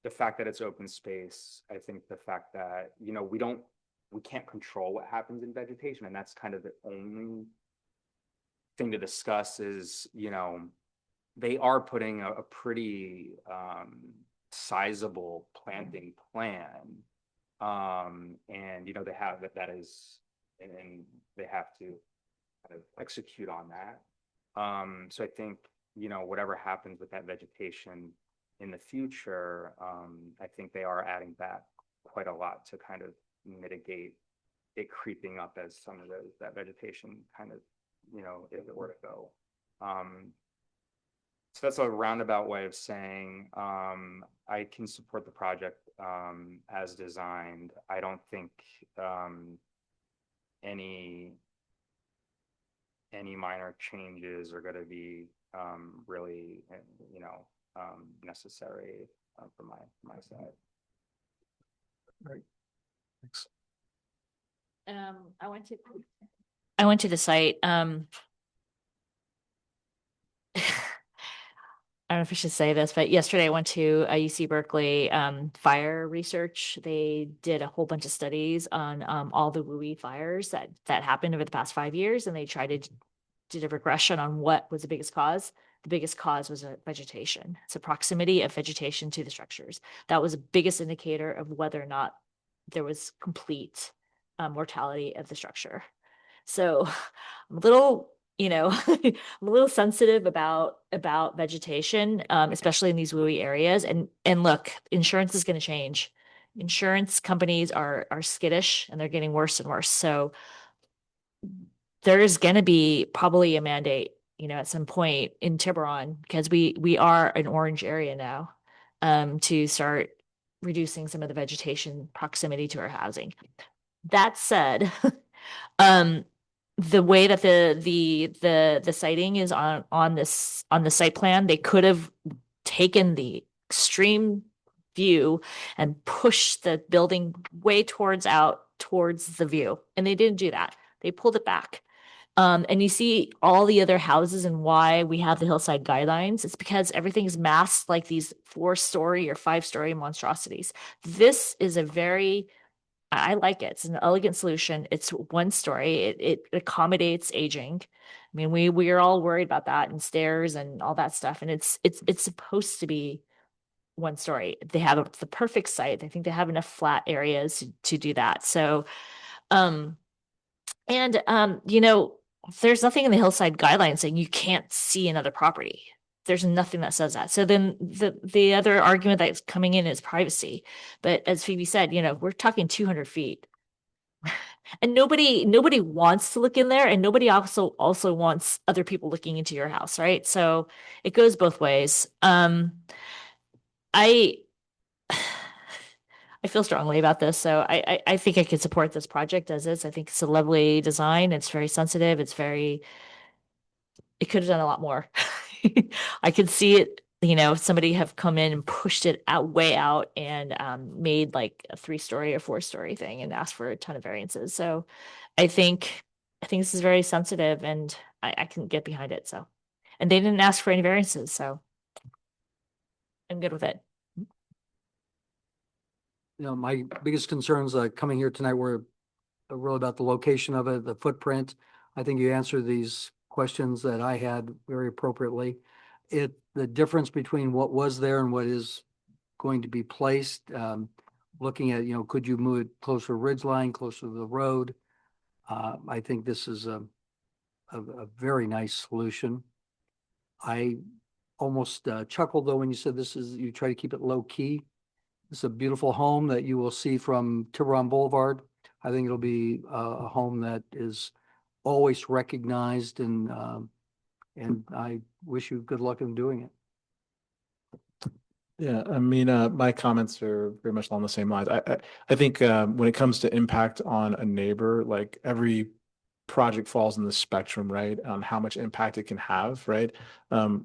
the fact that it's open space, I think the fact that, you know, we can't control what happens in vegetation, and that's kind of the only thing to discuss is, you know, they are putting a pretty sizable planting plan. And, you know, they have that is, and they have to kind of execute on that. So I think, you know, whatever happens with that vegetation in the future, I think they are adding back quite a lot to kind of mitigate it creeping up as some of that vegetation kind of, if it were to go. So that's a roundabout way of saying, I can support the project, as designed. I don't think, any minor changes are gonna be, really, necessary, from my side. Right. Thanks. I went to the site. I don't know if I should say this, but yesterday I went to UC Berkeley fire research. They did a whole bunch of studies on all the WUI fires that happened over the past 5 years, and they did a regression on what was the biggest cause. The biggest cause was vegetation. It's a proximity of vegetation to the structures. That was the biggest indicator of whether or not there was complete mortality of the structure. So I'm a little, I'm a little sensitive about vegetation, especially in these WUI areas. And look, insurance is going to change. Insurance companies are skittish, and they're getting worse and worse. So there is going to be probably a mandate, at some point in Tiburon, because we are an orange area now, to start reducing some of the vegetation proximity to our housing. That said, the way that the siting is on the site plan, they could have taken the extreme view and pushed the building way towards the view, and they didn't do that. They pulled it back. And you see all the other houses and why we have the hillside guidelines. It's because everything is masked like these 4-story or 5-story monstrosities. This is I like it. It's an elegant solution. It's 1 story. It accommodates aging. I mean, we are all worried about that, and stairs and all that stuff. And it's supposed to be 1 story. They have the perfect site. I think they have enough flat areas to do that. So, there's nothing in the hillside guidelines saying you can't see another property. There's nothing that says that. So then the other argument that's coming in is privacy. But as Phoebe said, we're talking 200 feet. And nobody wants to look in there, and nobody also wants other people looking into your house, right? So it goes both ways. I feel strongly about this, so I think I could support this project as is. I think it's a lovely design. It's very sensitive. It could have done a lot more. I could see it, somebody have come in and pushed it way out and made like a 3-story or 4-story thing and asked for a ton of variances. So I think this is very sensitive, and I can get behind it. So, and they didn't ask for any variances, so I'm good with it. My biggest concerns coming here tonight were really about the location of it, the footprint. I think you answered these questions that I had very appropriately. The difference between what was there and what is going to be placed, looking at, could you move it closer to ridgeline, closer to the road? I think this is a very nice solution. I almost chuckled though when you said you try to keep it low key. It's a beautiful home that you will see from Tiburon Boulevard. I think it'll be a home that is always recognized, and I wish you good luck in doing it. Yeah, I mean, my comments are very much along the same lines. I think when it comes to impact on a neighbor, like every project falls in the spectrum, right? On how much impact it can have, right?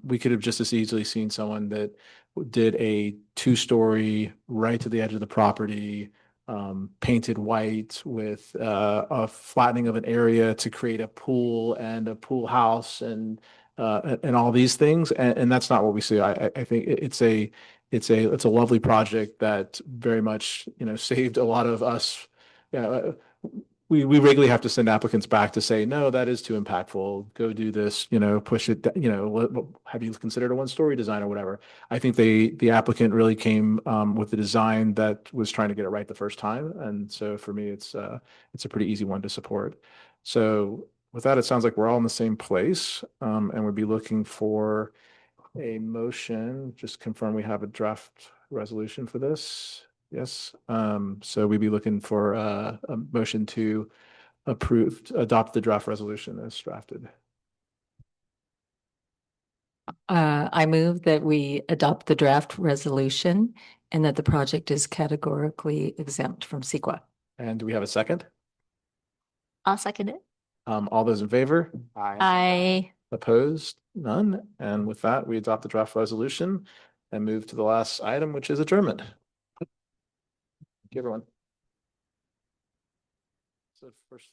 We could have just as easily seen someone that did a 2-story right to the edge of the property, painted white with a flattening of an area to create a pool and a pool house and all these things, and that's not what we see. I think it's a lovely project that very much saved a lot of us. We regularly have to send applicants back to say, no, that is too impactful. Go do this, push it, have you considered a 1-story design or whatever? I think the applicant really came with the design that was trying to get it right the first time. And so for me, it's a pretty easy one to support. So with that, it sounds like we're all in the same place, and we'd be looking for a motion. Just confirm we have a draft resolution for this. Yes, so we'd be looking for a motion to adopt the draft resolution as drafted. I move that we adopt the draft resolution and that the project is categorically exempt from CEQA. And do we have a second? I'll second it. All those in favor? I Opposed? None. And with that, we adopt the draft resolution and move to the last item, which is adjournment. Thank you, everyone. So first.